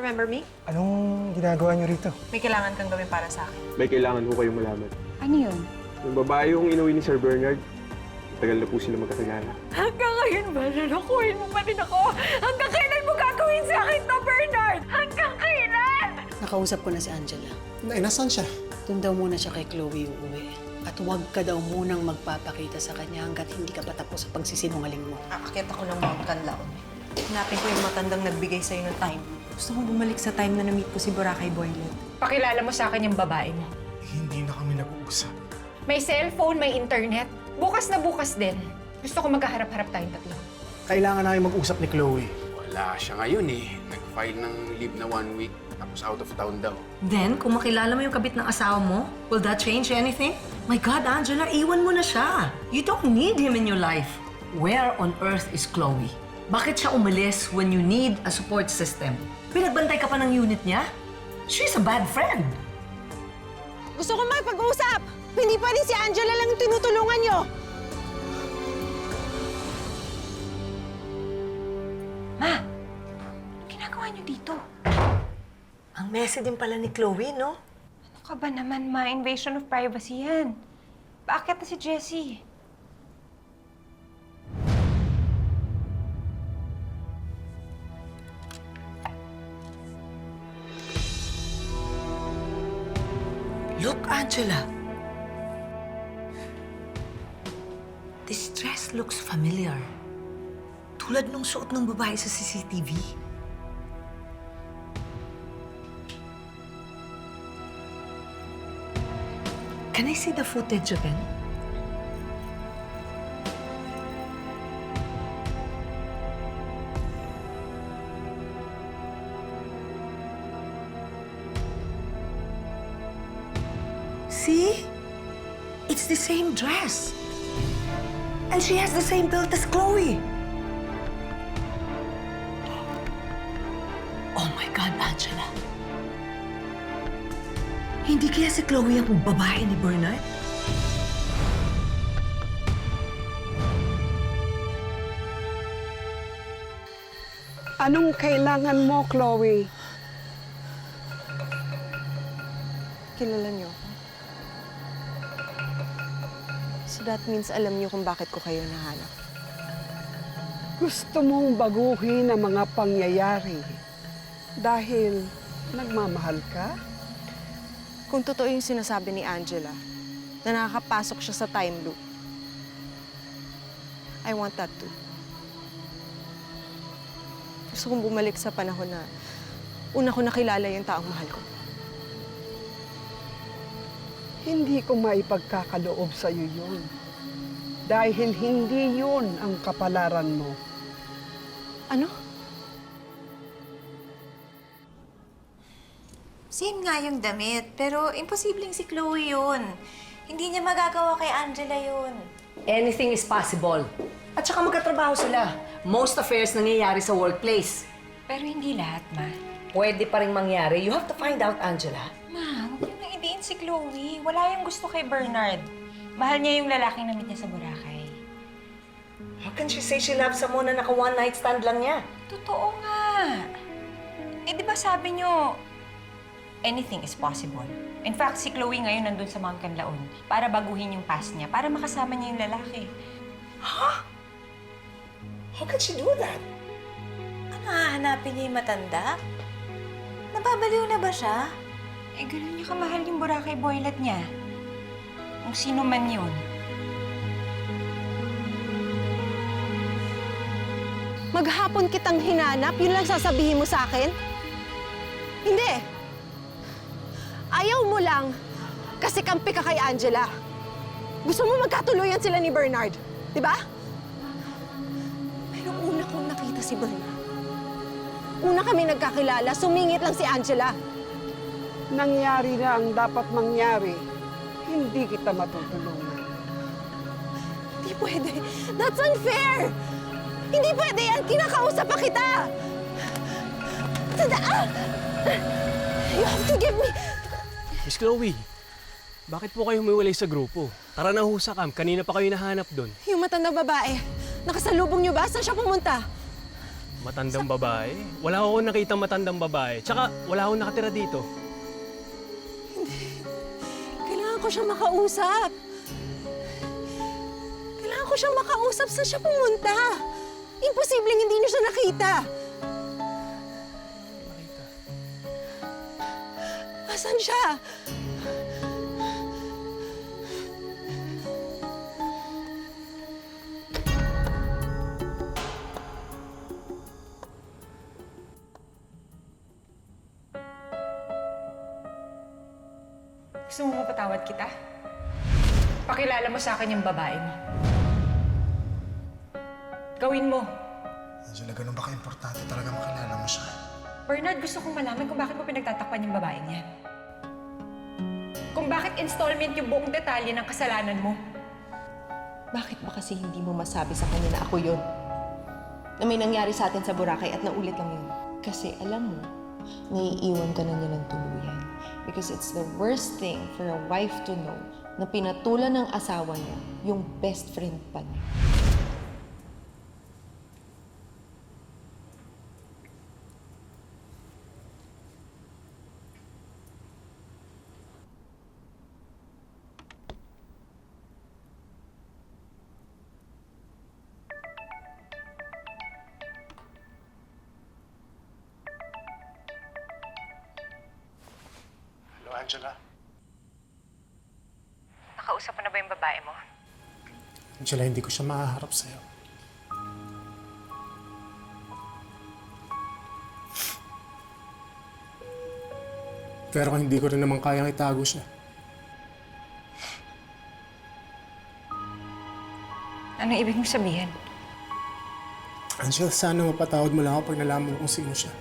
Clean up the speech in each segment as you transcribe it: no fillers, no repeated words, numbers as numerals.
Remember me? Anong ginagawa niyo rito? May kailangan kang gawin para sa akin. May kailangan ko kayong malaman. Ano yun? Yung babae yung inuwi ni Sir Bernard, tagal na po sila magkakilala. Hanggang ngayon ba, lalakuhin mo pa rin ako? Hanggang kailan mo gagawin sa akin to, Bernard? Hanggang kailan? Nakausap ko na si Angela. Nasaan siya? Doon daw muna siya kay Chloe uuwi. At huwag ka daw munang magpapakita sa kanya hanggat hindi ka pa tapos sa pagsisinungaling mo. Aakit ako ng Mount Canlaon. Hanapin ko yung matandang nagbigay sa'yo ng time. Gusto kong bumalik sa time na na-meet ko si Boracay Boylet. Pakilala mo sa akin yung babae mo. Hindi na kami nag-uusap. May cellphone, may internet. Bukas na bukas din. Gusto ko magkaharap-harap tayong tatlo. Kailangan namin mag-usap ni Chloe. Wala siya ngayon eh. Nag-file ng leave na 1 week, tapos out of town daw. Then, kung makilala mo yung kabit ng asawa mo, will that change anything? My God, Angela, iwan mo na siya. You don't need him in your life. Where on earth is Chloe? Bakit siya umalis when you need a support system? Pinagbantay ka pa ng unit niya? She's a bad friend. Gusto ko makipag-usap! Hindi pwedeng si Angela lang yung tinutulungan nyo! Ma, ginagawa niyo dito? Ang messy din pala ni Chloe, no? Ano ka ba naman, ma? Invasion of privacy yan. Bakit na si Jessie? Look, Angela. This dress looks familiar. Tulad nung suot ng babae sa CCTV. Can I see the footage again? See? It's the same dress. And she has the same build as Chloe. Oh my God, Angela. Hindi kaya si Chloe ang babae ni Bernard? Anong kailangan mo, Chloe? Kilala niyo ako. So that means alam niyo kung bakit ko kayo nahanap. Gusto mong baguhin ang mga pangyayari dahil nagmamahal ka? Kung totoo yung sinasabi ni Angela, na nakakapasok siya sa time loop, I want that too. Gusto kong bumalik sa panahon na una ko nakilala yung taong mahal ko. Hindi ko maipagkakaloob sa'yo yun. Dahil hindi yun ang kapalaran mo. Ano? Same nga yung damit, pero imposibleng si Chloe yun. Hindi niya magagawa kay Angela yun. Anything is possible. At saka magkatrabaho sila. Most affairs nangyayari sa workplace. Pero hindi lahat, ma. Pwede pa rin mangyari. You have to find out, Angela. Ma, huwag niyo nang idiin si Chloe. Wala yung gusto kay Bernard. Mahal niya yung lalaking na-meet niya sa Boracay. How can she say she loves someone na naka one-night stand lang niya? Totoo nga. Eh, di ba sabi niyo, anything is possible. In fact, si Chloe ngayon nandun sa Mount Canlaon para baguhin yung past niya, para makasama niya yung lalaki. How can she do that? Ano, hahanapin niya yung matanda? Nababaliw na ba siya? Eh, ganun niya kamahal yung Boracay Boylet niya. Kung sino man yun. Maghapon kitang hinanap, yun lang sasabihin mo sa akin? Hindi! Ayaw mo lang kasi kampi ka kay Angela. Gusto mo magkatuluyan sila ni Bernard, di ba? Pero una kong nakita si Bernard. Una kami nagkakilala, sumingit lang si Angela. Nangyari na ang dapat mangyari. Hindi kita matutulungan. Hindi pwede. That's unfair! Hindi pwede yan! Kinakausap pa kita! You have to give me... Miss Chloe, bakit po kayo humiwalay sa grupo? Tara na ho sa camp. Kanina pa kayo nahanap doon. Yung matandang babae, nakasalubong niyo ba? Saan siya pumunta? Matandang babae? Wala akong nakita matandang babae. Tsaka wala akong nakatira dito. Kailangan ko siyang makausap. Kailangan ko siyang makausap. Saan siya pumunta? Imposibleng hindi niyo siya nakita. Asan siya? Gusto mo mapatawad kita? Pakilala mo sa akin yung babae mo. Gawin mo. Angela, ganun ba ka-importante talaga makilala mo siya? Bernard, gusto kong malaman kung bakit mo pinagtatakpan yung babaeng yan. Kung bakit installment yung buong detalye ng kasalanan mo. Bakit ba kasi hindi mo masabi sa kanya na ako yun? Na may nangyari sa atin sa Boracay at naulit lang yun? Kasi alam mo, naiiwan ka na niya ng tuluyan. Because it's the worst thing for a wife to know na pinatulan ng asawa niya yung best friend pa niya. Hello, Angela. Nakausap mo na ba yung babae mo? Angela, hindi ko siya mahaharap sa'yo. Pero hindi ko rin naman kayang itago siya. Ano ibig mong sabihin? Angela, sana mapatawad mo lang ako pag nalaman mo kung sino siya.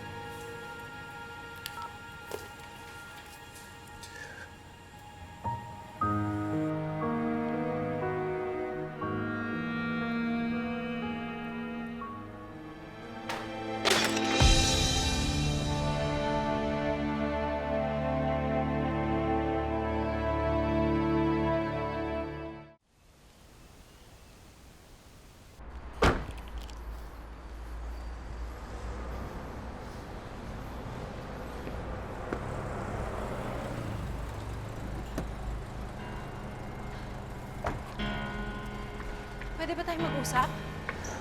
Pwede ba tayo mag-usap?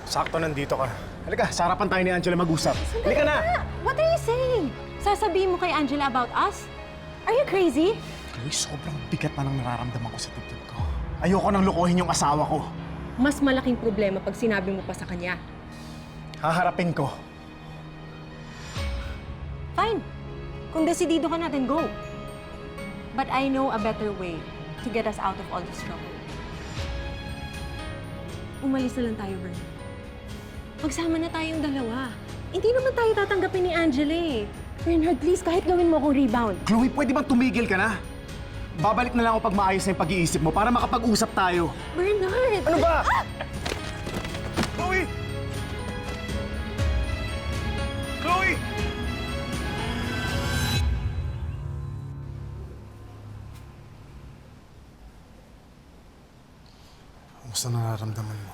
Sakto nandito ka. Halika, sa harapan tayo ni Angela mag-usap. Halika na! What are you saying? Sasabihin mo kay Angela about us? Are you crazy? Chloe, sobrang bigat na ng nararamdaman ko sa dibdib ko. Ayoko nang lukohin yung asawa ko. Mas malaking problema pag sinabi mo pa sa kanya. Haharapin ko. Fine. Kung desidido ka na, then go. But I know a better way to get us out of all this trouble. Umalis na lang tayo, Bern. Magsama na tayong dalawa. Hindi naman tayo tatanggapin ni Angela eh. Bernard, please, kahit gawin mo akong rebound. Chloe, pwede bang tumigil ka na? Babalik na lang ako pag maayos na yung pag-iisip mo para makapag-usap tayo. Bernard! Ano ba? Chloe! Chloe! Kamusta nararamdaman mo?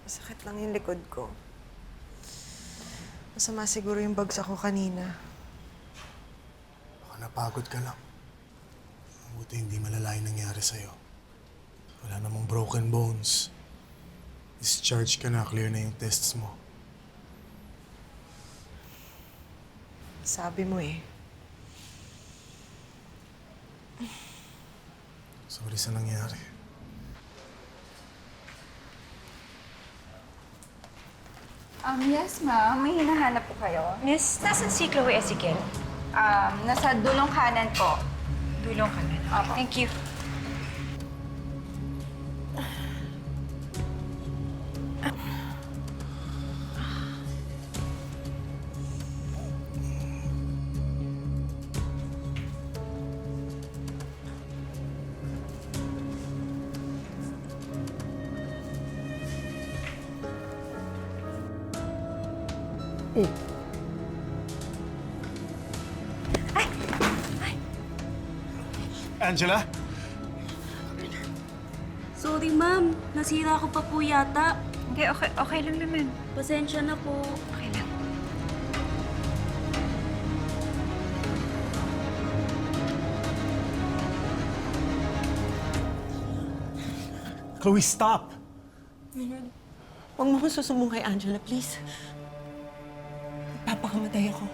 Masakit lang yung likod ko. Masama siguro yung bagsak ko kanina. Baka napagod ka lang. Mabuti hindi malala yung nangyari sa'yo. Wala namang broken bones. Discharge ka na, clear na yung tests mo. Sabi mo eh. Sorry sa nangyari. Yes, ma'am. May hinahanap po kayo. Miss, nasan si Chloe Ezekiel? Nasa dulong kanan po. Dulong ka na. Opo. Thank you. Angela? So, Sorry, ma'am. Nasira ko pa po yata. Hindi, okay lang naman. Pasensya na po. Okay lang. Chloe, stop! Huwag mo kong susumbong kay Angela, please. Papakamatay ako.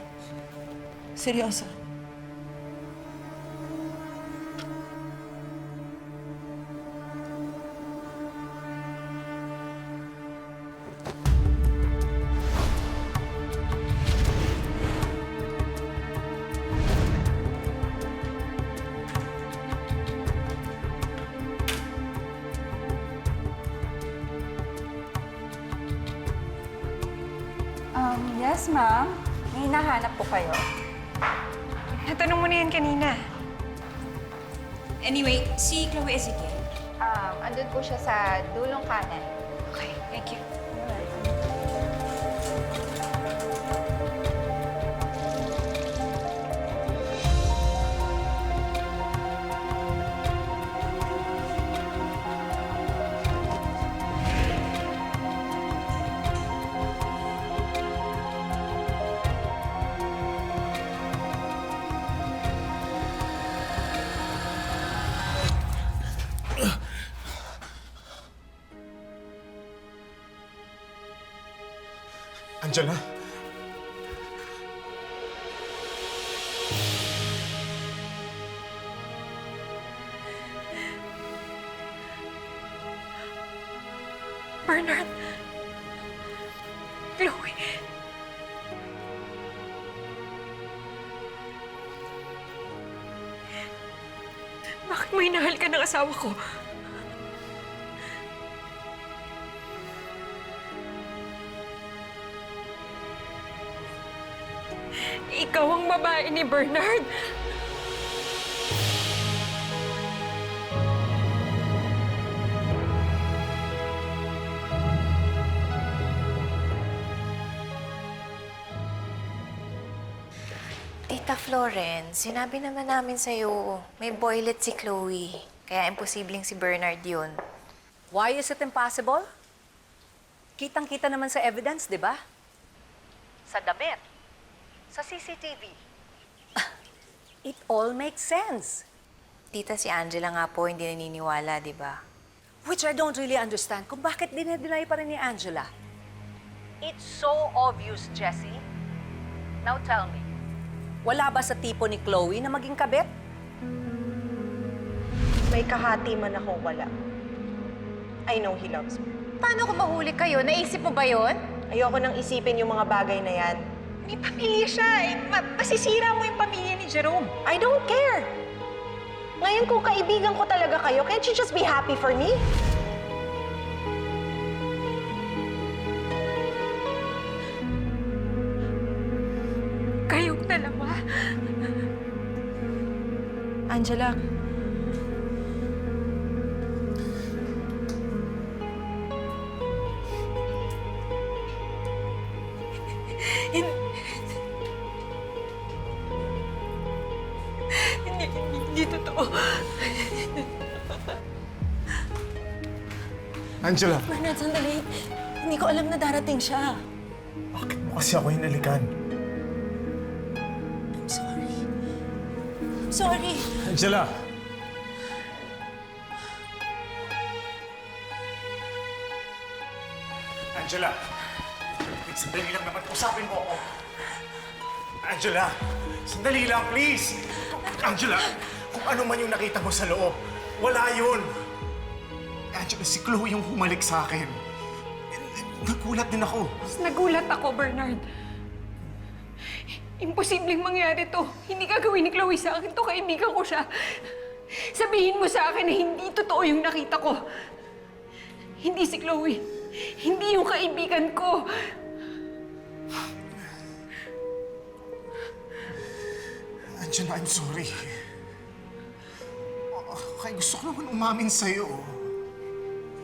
Seryoso. Yes, ma'am. May hinahanap po kayo. Natanong mo na yan kanina. Anyway, si Chloe Ezekiel. Andun po siya sa dulong kanan. Okay, thank you. Angela? Bernard. Chloe. Bakit mo hinahal ka ng asawa ko? Ikaw ang babae ni Bernard. Tita Florence, sinabi naman namin sa'yo, may boylet si Chloe. Kaya imposibleng si Bernard yun. Why is it impossible? Kitang-kita naman sa evidence, di ba? Sa damit. Sa CCTV. It all makes sense. Tita, si Angela nga po hindi naniniwala, di ba? Which I don't really understand kung bakit dinedeny pa rin ni Angela. It's so obvious, Jessie. Now tell me, wala ba sa tipo ni Chloe na maging kabit? May kahati man ako wala. I know he loves me. Paano kung mahuli kayo? Naisip mo ba yun? Ayoko nang isipin yung mga bagay na yan. May pamilya siya. Masisira mo yung pamilya ni Jerome. I don't care! Ngayon kung kaibigan ko talaga kayo, can't you just be happy for me? Kayong dalawa. Angela, Hindi totoo. Angela! Bernard, sandali. Hindi ko alam na darating siya. Bakit mo kasi ako hinalikan? I'm sorry. I'm sorry. Angela! Angela! Sandali lang naman. Usapin mo ako. Angela! Sandali lang, please! Angela! Kung ano man yung nakita mo sa loob, wala yun! Angela, si Chloe yung humalik sa akin. Nagulat din ako. Nagulat ako, Bernard. Imposibleng mangyari to. Hindi gagawin ni Chloe sa akin to. Kaibigan ko siya. Sabihin mo sa akin na hindi totoo yung nakita ko. Hindi si Chloe. Hindi yung kaibigan ko. Angela, I'm sorry. Okay, gusto ko naman umamin sa'yo.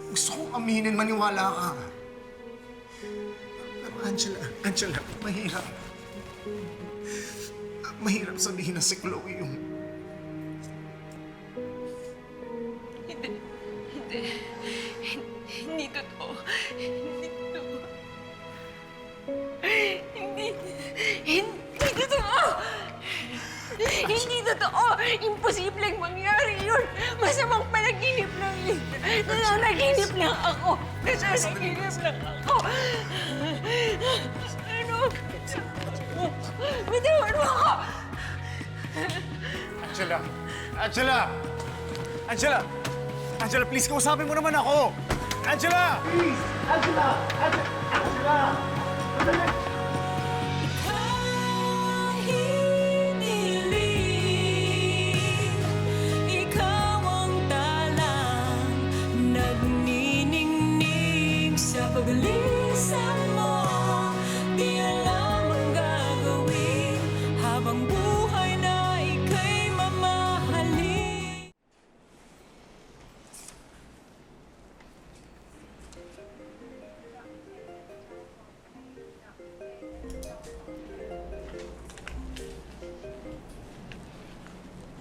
Gusto kong aminin, maniwala ka. Pero Angela, mahirap. Mahirap sabihin na si Chloe yung... Hindi. totoo! Imposibleng mangyari yun! Masamang panaginip lang yun! Nananaginip lang ako! Nananaginip lang ako! Ano? Bitawan mo ako! Angela! Angela! Angela! Angela, please, kausapin mo naman ako! Angela! Please! Angela! Angela! Ikaw ang talang nagniningning sa paglisan mo. Di alam ang gagawin habang buhay na ika'y mamahalin.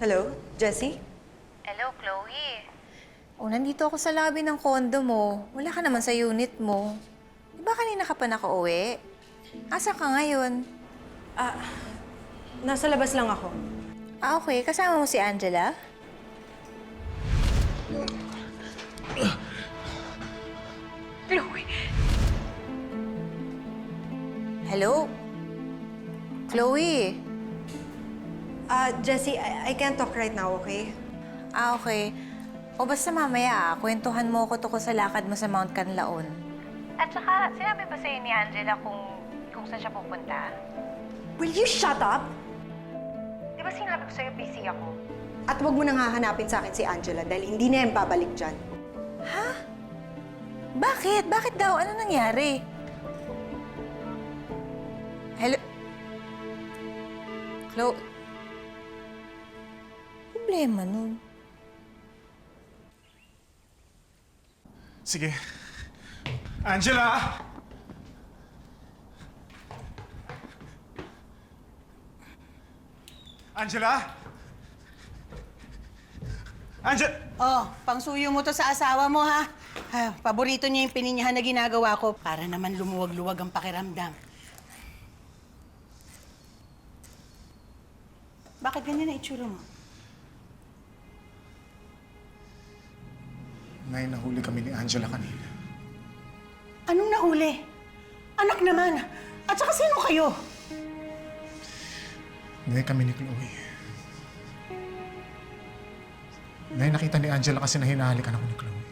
Hello, Jessie? Hello, Chloe. Nandito ako sa lobby ng condo mo. Wala ka naman sa unit mo. Di ba kanina ka pa nakauwi? Asa ka ngayon? Nasa labas lang ako. Okay. Kasama mo si Angela? Chloe! Hello? Chloe? Jessie, I can't talk right now, okay? Okay. O basta mamaya, kwentuhan mo ko tungkol sa lakad mo sa Mount Canlaon. At saka, sinabi ba sa'yo ni Angela kung saan siya pupunta? Will you shut up? Di ba sinabi ko sa'yo busy ako? At huwag mo nang hahanapin sa akin si Angela dahil hindi na yan babalik dyan. Ha? Bakit? Bakit daw? Ano nangyari? Hello? Chloe? Problema nun. Sige. Angela! Angela? Angela! Oh, pangsuyo mo to sa asawa mo, ha? Paborito niya yung pininyahan na ginagawa ko para naman lumuwag-luwag ang pakiramdam. Bakit ganyan na itsura mo? Nay, nahuli kami ni Angela kanina. Anong nahuli? Anak naman! At saka sino kayo? Nay, kami ni Chloe. Nay, nakita ni Angela kasi na hinahalikan ako ni Chloe.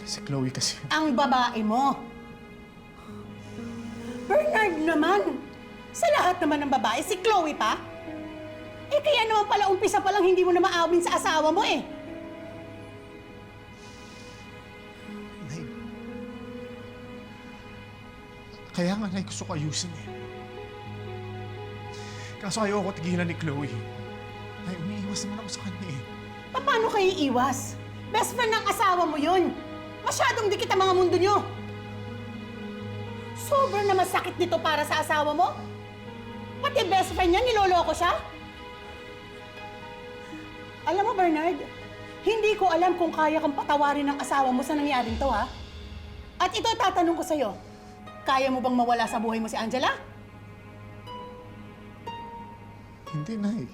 Si Chloe kasi... Ang babae mo. Bernard naman! Sa lahat naman ng babae, si Chloe pa? Eh kaya naman pala umpisa pa lang hindi mo na maawin sa asawa mo eh. Nay, kaya nga, Nay, gusto ko ayusin eh. Kaso ayoko tigilan ni Chloe. Nay, umiiwas naman ako sa kanya eh. Paano kayo iwas? Best friend ng asawa mo yun. Masyadong dikit ang mga mundo nyo. Sobrang na masakit nito para sa asawa mo. Pati best friend niya, niloloko siya. Alam mo, Bernard, hindi ko alam kung kaya kang patawarin ng asawa mo sa nangyaring to, ha? At ito tatanong ko sa'yo, kaya mo bang mawala sa buhay mo si Angela? Hindi, Nay.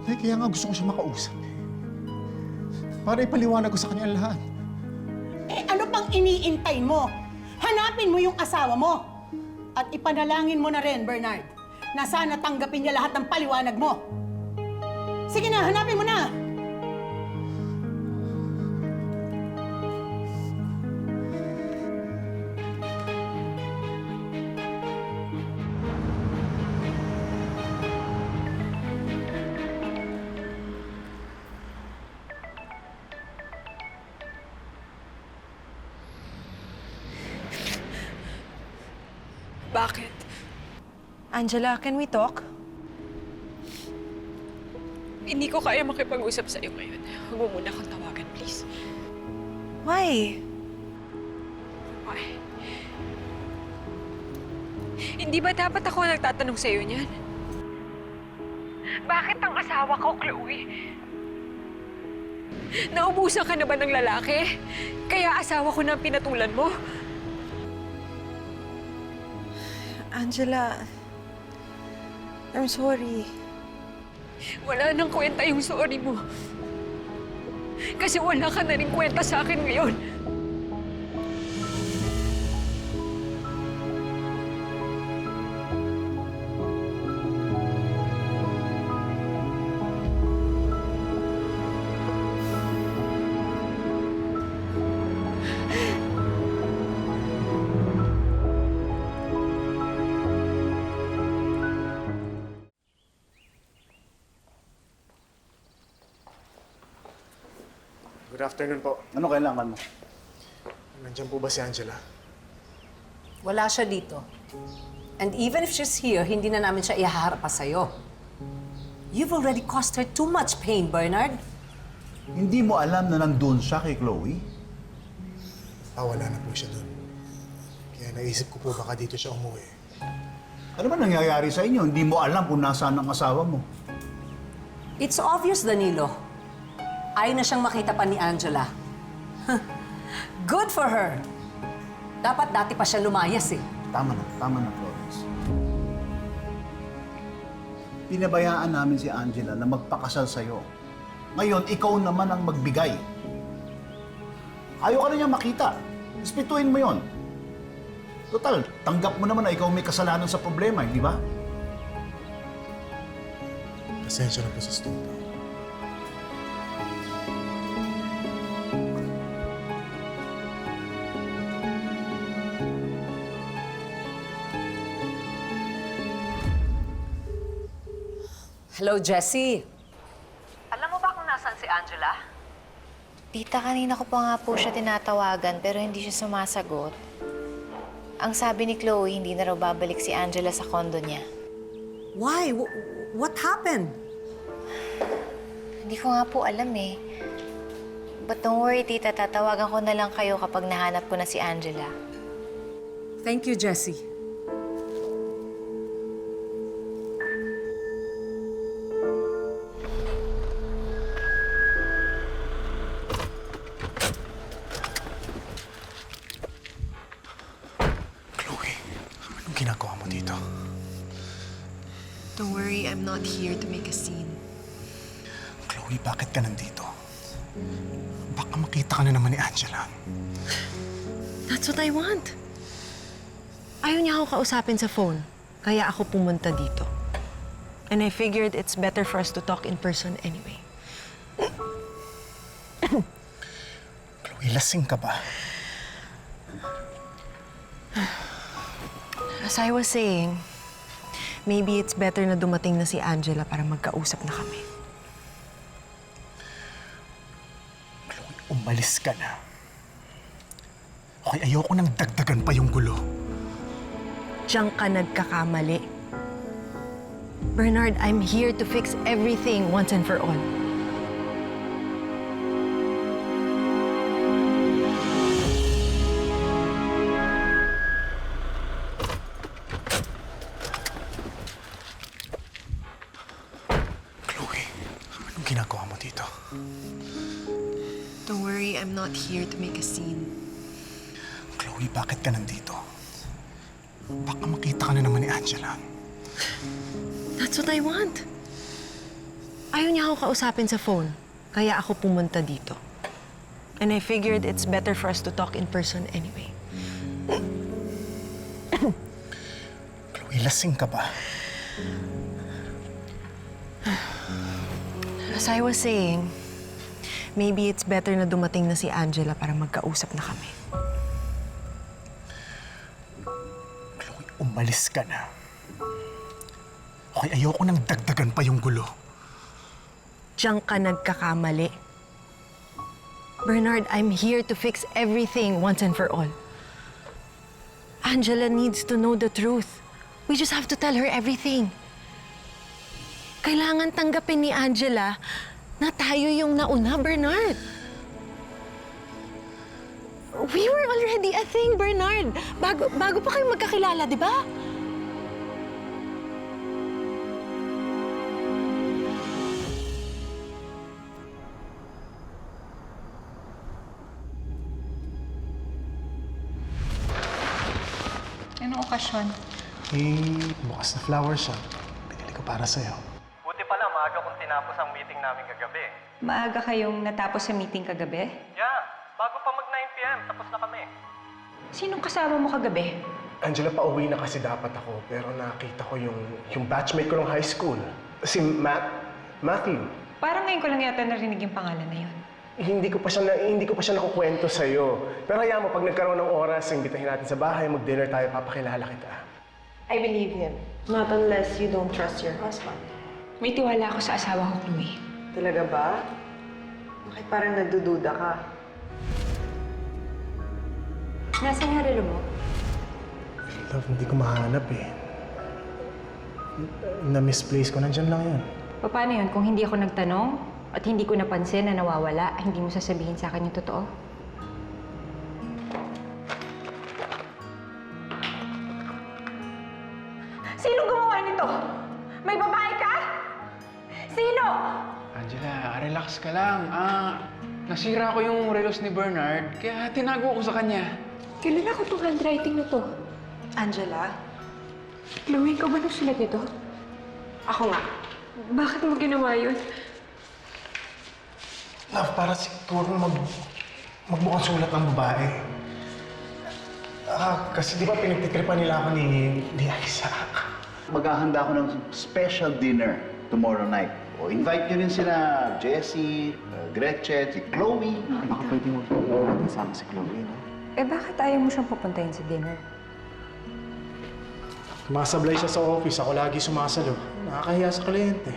Nay, kaya nga gusto ko siya makausap eh. Para ipaliwanag ko sa kanya ang lahat. Eh, ano pang iniintay mo? Hanapin mo yung asawa mo. At ipanalangin mo na rin, Bernard, na sana tanggapin niya lahat ng paliwanag mo. Sige na, hanapin mo na! Bakit? Angela, can we talk? Hindi ko kaya makipag-usap sa'yo ngayon. Huwag mo muna akong tawagan, please. Why? Why? Hindi ba dapat ako nagtatanong sa'yo niyan? Bakit ang asawa ko, Chloe? Naubusan ka na ba ng lalaki? Kaya asawa ko na ang pinatulan mo? Angela, I'm sorry. Wala nang kwenta yung sorry mo. Kasi wala ka na rin kwenta sa akin ngayon. Good afternoon po. Ano kailangan mo? Nandiyan po ba si Angela? Wala siya dito. And even if she's here, hindi na namin siya ihaharap pa sa'yo. You've already caused her too much pain, Bernard. Hindi mo alam na nandun siya kay Chloe? Wala na po siya doon. Kaya naisip ko po baka dito siya umuwi. Ano ba nangyayari sa inyo? Hindi mo alam kung nasaan ang asawa mo. It's obvious, Danilo. Ayaw na siyang makita pa ni Angela. Good for her. Dapat dati pa siya lumayas eh. Tama na, Florence. Pinabayaan namin si Angela na magpakasal sa'yo. Ngayon, ikaw naman ang magbigay. Ayaw ka na niya makita. Ispituin mo yon. Total, tanggap mo naman na ikaw may kasalanan sa problema, di ba? Pasensya na po sa stupid. Hello, Jessie. Alam mo ba kung nasaan si Angela? Tita, kanina ko pa nga po siya tinatawagan pero hindi siya sumasagot. Ang sabi ni Chloe, hindi na raw babalik si Angela sa condo niya. Why? What happened? Hindi ko nga po alam eh. But don't worry, Tita. Tatawagan ko na lang kayo kapag nahanap ko na si Angela. Thank you, Jessie. Ginagawa mo dito? Don't worry, I'm not here to make a scene. Chloe, bakit ka nandito? Baka makita ka na naman ni Angela. That's what I want. Ayaw niya ako kausapin sa phone, kaya ako pumunta dito. And I figured it's better for us to talk in person anyway. Chloe, lasing ka ba? As I was saying, maybe it's better na dumating na si Angela para magkausap na kami. Chloe, umalis ka na. Okay, ayoko nang dagdagan pa yung gulo. Diyan ka nagkakamali. Bernard, I'm here to fix everything once and for all. Ginagawa mo dito? Don't worry, I'm not here to make a scene. Chloe, bakit ka nandito? Baka makita ka na naman ni Angela. That's what I want. Ayaw niya ako kausapin sa phone, kaya ako pumunta dito. And I figured it's better for us to talk in person anyway. Chloe, lasing ka ba? As I was saying, maybe it's better na dumating na si Angela para magkausap na kami. Chloe, umalis ka na. Okay, ayoko nang dagdagan pa yung gulo. Diyan ka nagkakamali. Bernard, I'm here to fix everything once and for all. Angela needs to know the truth. We just have to tell her everything. Kailangan tanggapin ni Angela na tayo yung nauna, Bernard. We were already a thing, Bernard. Bago pa kayo magkakilala, di ba? Anong okasyon? bukas na flower shop. Pinili ko para sa'yo. Buti pala, maaga kong tinapos ang meeting namin kagabi. Maaga kayong natapos sa meeting kagabi? Yeah, bago pa mag 9 p.m. tapos na kami. Sinong kasama mo kagabi? Angela, pauwi na kasi dapat ako. Pero nakita ko yung batchmate ko ng high school. Si Matthew. Parang ngayon ko lang yata narinig yung pangalan na yun. Hindi ko pa siya nakukwento sa'yo. Pero hayaan mo, pag nagkaroon ng oras, imbitahin natin sa bahay, mag-dinner tayo, papakilala kita. I believe him. Not unless you don't trust your husband. May tiwala ako sa asawa ko, Chloe. Talaga ba? Bakit parang nagdududa ka? Nasaan nga relo mo? Love, hindi ko mahanap eh. Na-misplace ko, nandyan lang yun. Paano yun kung hindi ako nagtanong at hindi ko napansin na nawawala, hindi mo sasabihin sa akin yung totoo? Sino gumawa nito? May babae ka? Sino? Angela, relax ka lang. Nasira ko yung relos ni Bernard, kaya tinago ko sa kanya. Kilala ko itong handwriting na to. Angela? Chloe, ikaw ba nagsulat nito? Ako nga. Bakit mo ginawa yun? Love, para siguro magmukhang sulat ng babae. Kasi di ba pinagtitripan nila ako ni Isaac? Maghahanda ako ng special dinner tomorrow night. O invite nyo rin sila Jessie, Gretchen, si Chloe. Baka pwede mo natin sama si Chloe, no? Eh bakit ayaw mo siyang pupuntahin sa dinner? Masablay siya sa office, ako lagi sumasalo. Nakakahiya sa kliyente.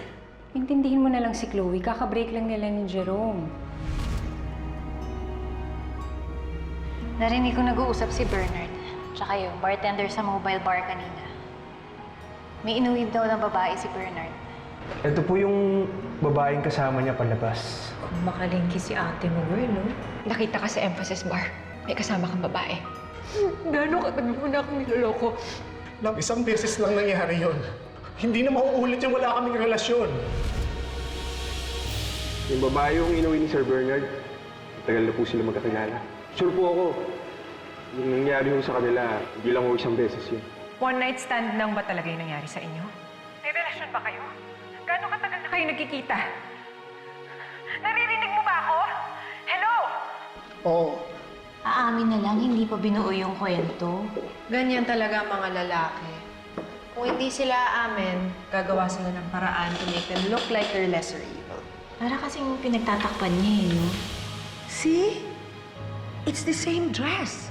Intindihin mo na lang si Chloe, kaka-break lang nila ni Jerome. Narinig ko nag-uusap si Bernard, tsaka yung bartender sa mobile bar kanina. May inuwid daw ng babae si Bernard. Ito po yung babaeng kasama niya palabas. Kung makalingki si ate mo, girl, no? Nakita ka sa Emphasis Bar. May kasama kang babae. Gano'ng katagal mo na akong niloloko? Love, isang beses lang nangyari yun. Hindi na mauulit yung wala kaming relasyon. Yung babae yung inuwi ni Sir Bernard, tagal na po sila magkakilala. Sure po ako, yung nangyari yung sa kanila, hindi lang ho isang beses yun. One night stand lang ba talaga yung nangyari sa inyo? May relasyon ba kayo? Gano'ng katagal na kayo nagkikita? Naririnig mo ba ako? Hello? Oo. Aamin na lang, hindi pa binuo yung kwento. Ganyan talaga ang mga lalaki. Kung hindi sila aamin, gagawa sila ng paraan to make them look like they're lesser evil. Para kasing pinagtatakpan niya eh, no? See? It's the same dress.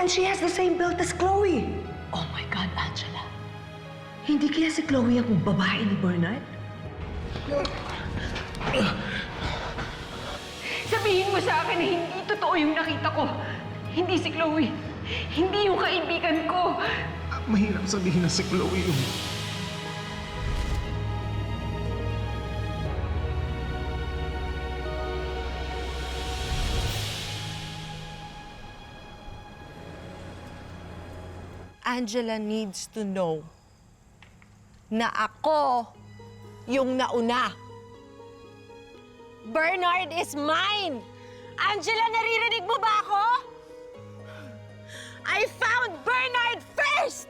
And she has the same build as Chloe. Oh my God, Angela. Hindi kaya si Chloe ang babae ni Bernard? Sabihin mo sa akin na hindi totoo yung nakita ko. Hindi si Chloe. Hindi yung kaibigan ko. Mahirap sabihin na si Chloe yun. Angela needs to know na ako yung nauna. Bernard is mine! Angela, naririnig mo ba ako? I found Bernard first!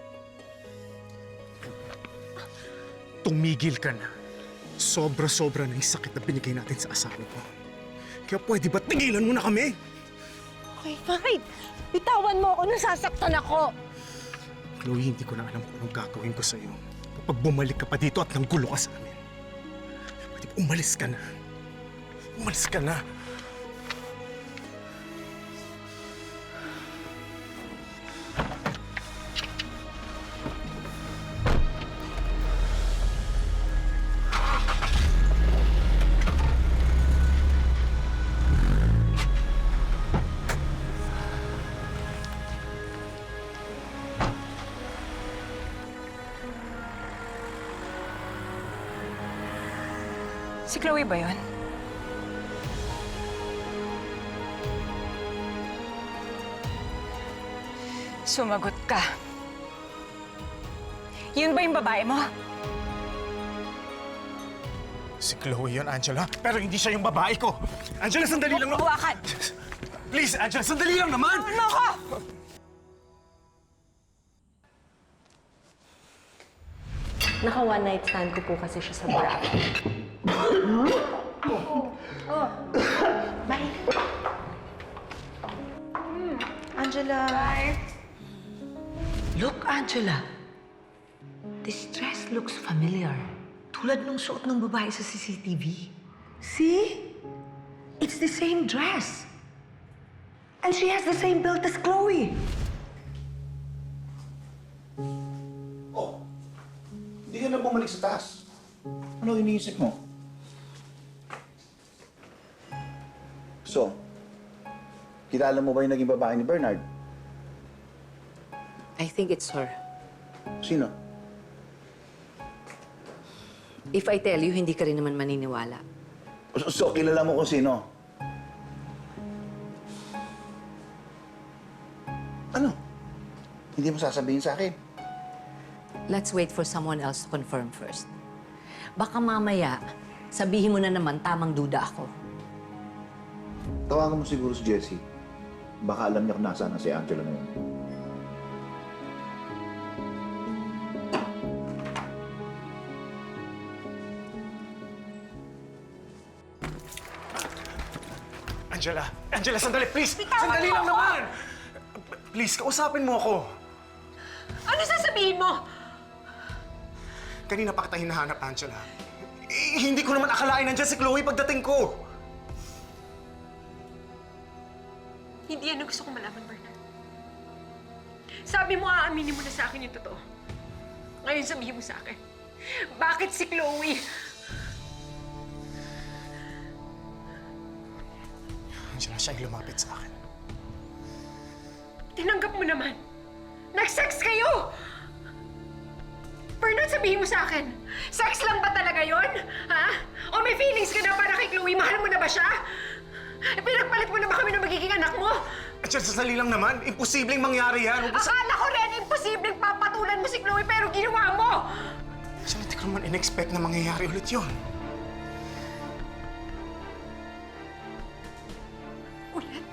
Tumigil ka na. Sobra-sobra na yung sakit na binigay natin sa asawa ko. Kaya pwede ba tigilan mo na kami? Okay, fine. Bitawan mo ako, nasasaktan ako. Chloe, hindi ko na alam kung anong gagawin ko sa'yo. Kapag bumalik ka pa dito at nanggulo ka sa amin. Pwede ba umalis ka na? Umalis ka na. Si Chloe ba yun? Sumagot ka. Yun ba yung babae mo? Si Chloe yun, Angela. Pero hindi siya yung babae ko. Angela, sandali lang. Hawakan! Please, Angela, sandali lang naman! Ano ko? Naka-one night stand ko po kasi siya sa Boracay. Bye. Angela. Bye. Look, Angela. This dress looks familiar. Tulad nung suot ng babae sa CCTV. See? It's the same dress. And she has the same belt as Chloe. Oh, hindi ka na bumalik sa taas. Ano iniisip mo? So, kilala mo ba yung naging babae ni Bernard? I think it's her. Sino? If I tell you, hindi ka rin naman maniniwala. So, kilala mo kung sino? Ano? Hindi mo sasabihin sa akin? Let's wait for someone else to confirm first. Baka mamaya, sabihin mo na naman tamang duda ako. Tawagan mo siguro si Jessie. Baka alam niya kung nasaan na si Angela ngayon. Angela! Angela, sandali, please! Sandali lang naman! Please, kausapin mo ako. Ano sasabihin mo? Kanina pa kita hinahanap, Angela. Hindi ko naman akalain nandiyan si Chloe pagdating ko. Hindi yan ang gusto kong malaman, Bernard. Sabi mo, aaminin mo na sa akin yung totoo. Ngayon sabihin mo sa akin, bakit si Chloe? Angela, siya yung lumapit sa akin. Tinanggap mo naman. Nag-sex kayo! Bernard, sabihin mo sa akin, sex lang ba talaga yon? Ha? O may feelings ka na para kay Chloe? Mahal mo na ba siya? Pinagpalit mo na ba kami ng magiging anak mo? Angela, sandali lang naman. Imposibleng mangyari yan. Akala ko rin imposibleng papatulan mo si Chloe pero ginawa mo! Angela, hindi ko naman in-expect na mangyayari ulit yun. Ulit?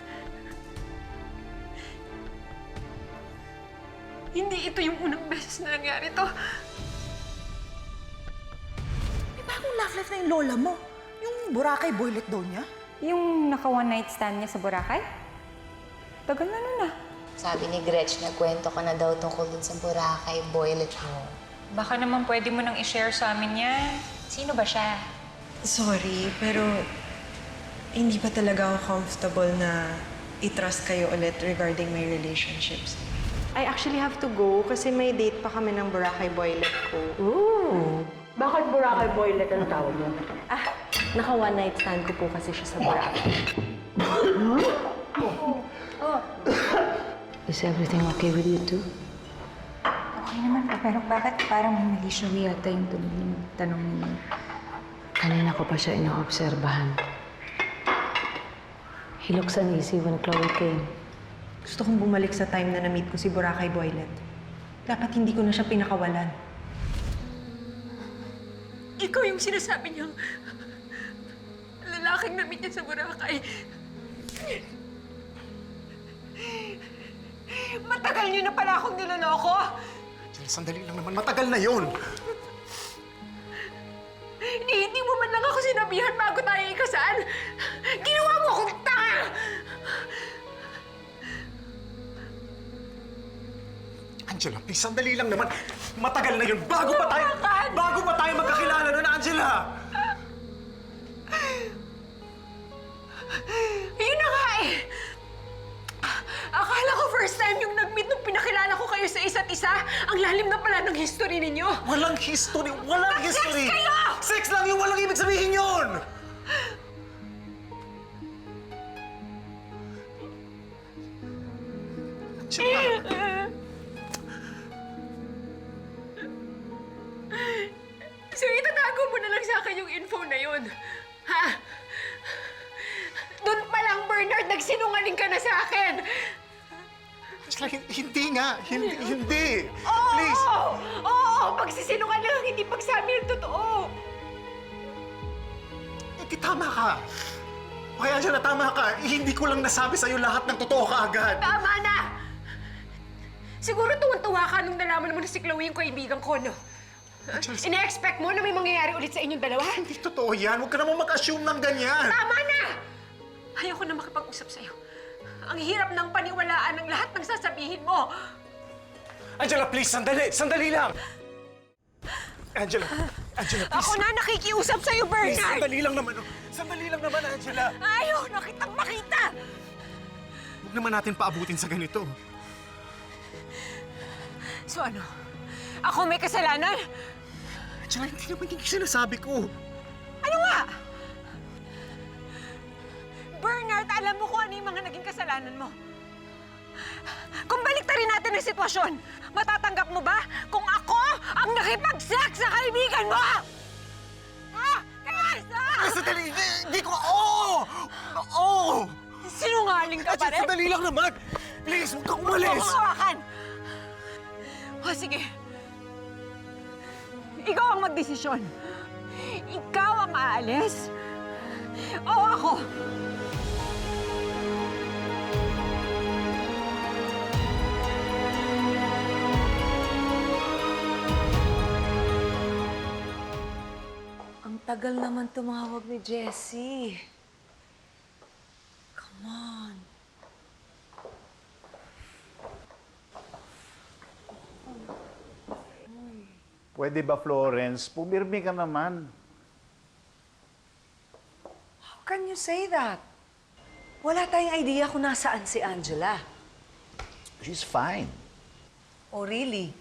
Hindi ito yung unang beses na nangyari to. May bagong love life na yung lola mo. Yung Boracay boylet daw niya. Yung naka-one night stand niya sa Boracay? Tagal na nun ah. Sabi ni Gretch, nagkwento ka na daw tungkol dun sa Boracay boylet mo. Baka naman pwede mo nang i-share sa amin yan. Sino ba siya? Sorry, pero hindi pa talaga ako comfortable na i-trust kayo ulit regarding my relationships. I actually have to go kasi may date pa kami ng Boracay boylet ko. Ooh! Bakit Boracay boylet ang tawag mo? Naka-one night stand ko po kasi siya sa Boracay. Is everything okay with you too? Okay naman po, pero bakit parang may mali siya yata yung tuloy ng tanong niyo? Kanina ko pa siya inoobserbahan. He looks uneasy when Chloe came. Gusto kong bumalik sa time na na-meet ko si Boracay boylet. Dapat hindi ko na siya pinakawalan. Ikaw yung sinasabi niyang lalaking na-meet niya sa Boracay. Matagal niyo na pala akong niloloko! Angela, sandali lang naman. Matagal na yun. Hindi mo man lang ako sinabihan bago tayo ikasal. Ginawa mo akong tanga! Angela, please, sandali lang naman. Matagal na yun. Bago pa tayo magkakilala nun, Angela! Yun na nga eh! Akala ko first time yung nag-meet nung pinakilala ko kayo sa isa't isa. Ang lalim na pala ng history ninyo. Walang history! Walang history! Nag-sex kayo! Sex lang yun! Walang ibig sabihin yun! Angela! So itatago mo na lang sa akin yung info na yun. Ha? Doon pa lang, Bernard, nagsinungaling ka na sa akin. Angela, hindi nga. Hindi. Oo! Please. Oo! Pagsisinungaling, hindi pagsabi ng totoo. Hindi, tama ka. Okay, Angela, tama ka. Hindi ko lang nasabi sa'yo lahat ng totoo kaagad. Tama na! Siguro tuwan-tuwa ka nung nalaman mo na si Chloe yung kaibigan ko, no? Ine-expect mo na may mangyayari ulit sa inyong dalawa? Hindi totoo yan. Huwag ka naman mag-assume ng ganyan. Tama na! Ayoko na makipag-usap sa'yo. Ang hirap ng paniwalaan ng lahat ng sasabihin mo. Angela, please, sandali! Sandali lang! Angela, please. Ako na nakikiusap sa'yo, Bernard! Please, sandali lang naman. Sandali lang naman, Angela. Ayaw na kitang makita! Huwag naman natin paabutin sa ganito. So ano? Ako may kasalanan? Angela, hindi naman yung sinasabi ko. Ano nga? Bernard, alam mo kung ano yung mga naging kasalanan mo. Kung baliktarin natin ang sitwasyon, matatanggap mo ba kung ako ang nakipag-sex sa kaibigan mo? Ha? Chris! Sandali! Hindi ko! Oo! Oo! Sinungaling ka pa rin? Sandali lang naman! Please, huwag kang umalis! Huwag mo hawakan! O sige. Ikaw ang magdesisyon. Ikaw ang aalis. O ako. Ang tagal naman tumawag ni Jessie. Come on. Pwede ba, Florence? Pumirmi ka naman. How can you say that? Wala tayong idea kung nasaan si Angela. She's fine. Oh, really?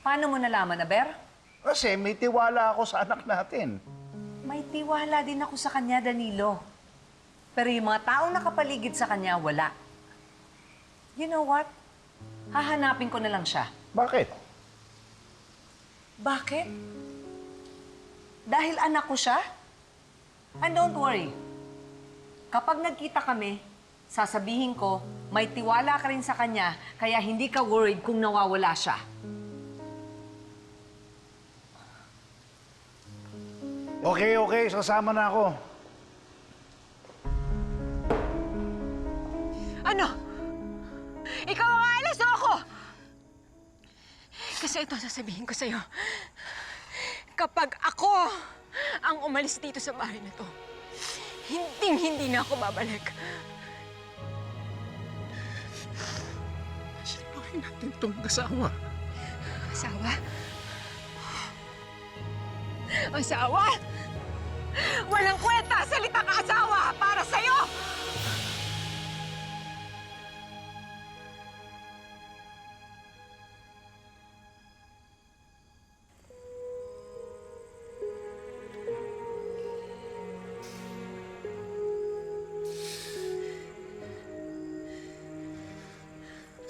Paano mo nalaman, Aber? Kasi may tiwala ako sa anak natin. May tiwala din ako sa kanya, Danilo. Pero yung mga taong nakapaligid sa kanya, wala. You know what? Hahanapin ko na lang siya. Bakit? Bakit? Dahil anak ko siya? And don't worry. Kapag nagkita kami, sasabihin ko, may tiwala ka rin sa kanya, kaya hindi ka worried kung nawawala siya. Okay. Sasama na ako. Ano? Ikaw ang aalis o ako? Kasi ito sasabihin ko sa'yo. Kapag ako ang umalis dito sa bahay na to, hindi na ako babalik. Sinuhin natin itong asawa. Asawa? Asawa? Walang kwenta salita ka asawa para sa'yo!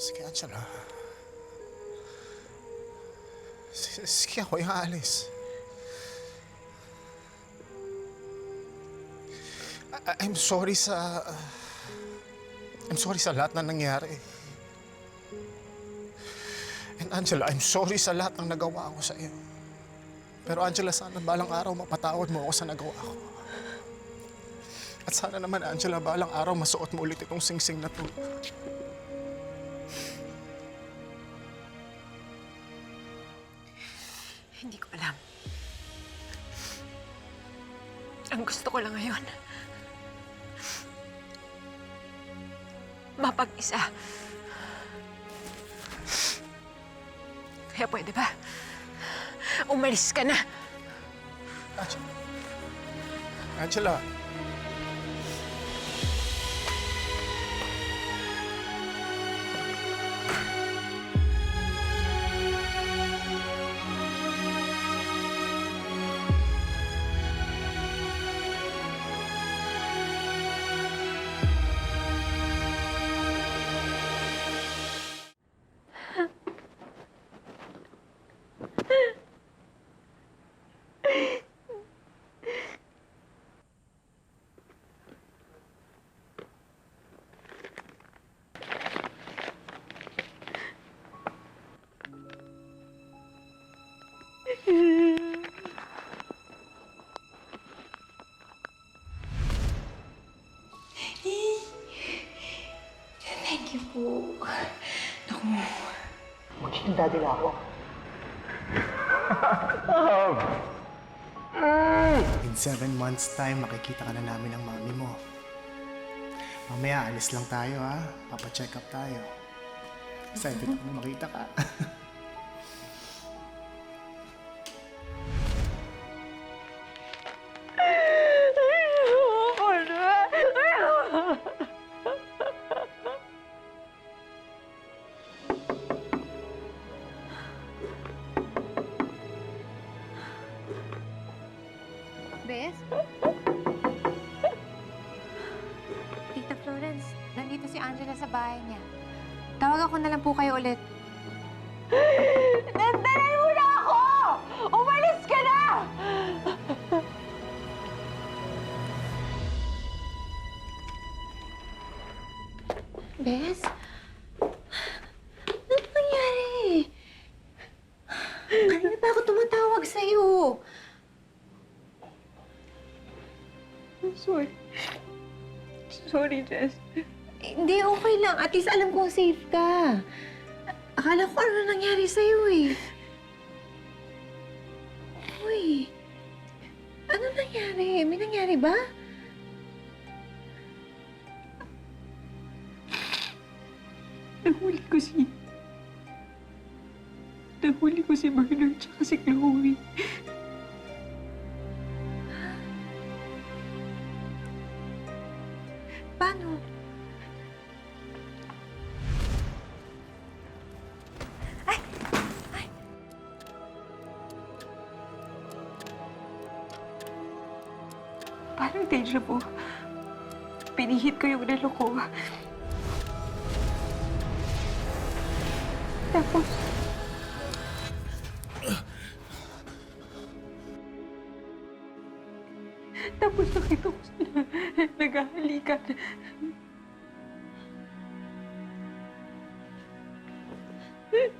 Sige, Angela. Sige, ako yung aalis. I'm sorry sa lahat na nangyari. And Angela, I'm sorry sa lahat ng nagawa ko sa iyo. Pero Angela, sana balang araw mapatawad mo ako sa nagawa ko. At sana naman, Angela, balang araw masuot mo ulit itong singsing na to. Hindi ko alam. Ang gusto ko lang ngayon, mapag-isa. Kaya pwede ba? Umalis ka na. Angela. Thank you po. Naku. Magiging daddy na ako. In 7 months time, makikita ka na namin ng mami mo. Mamaya, alis lang tayo ha. Papa-check up tayo. Excited ako na makita ka. Bes? Tita Florence, nandito si Angela sa bahay niya. Tawag ako na lang po kayo ulit. Nandanan mo na ako! Umalis ka na! Bes? Ano nangyari? Kanina pa ako tumatawag sa'yo. I'm sorry. Sorry, Jess. Hindi, okay lang. At least alam kong safe ka. Akala ko ano nangyari sa'yo eh. Uy, ano nangyari? May nangyari ba? Nahuli ko si Bernard tsaka si Chloe. Paano? Parang deja vu. Pinihit ko yung relo ko. Tapos... Tapos nakita ko sila naghahalikan.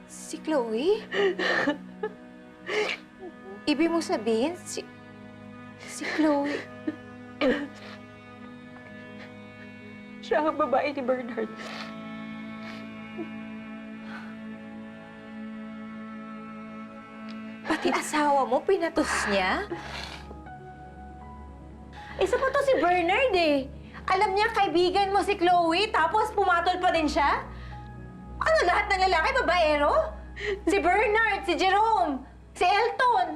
Si Chloe? Ibig mo sabihin, si Chloe... Siya ang babae ni Bernard. Pati asawa mo, pinatos niya? Isa pa to si Bernard eh. Alam niya kaibigan mo si Chloe, tapos pumatol pa din siya? Ano, lahat ng lalaki babaero? Si Bernard, si Jerome, si Elton.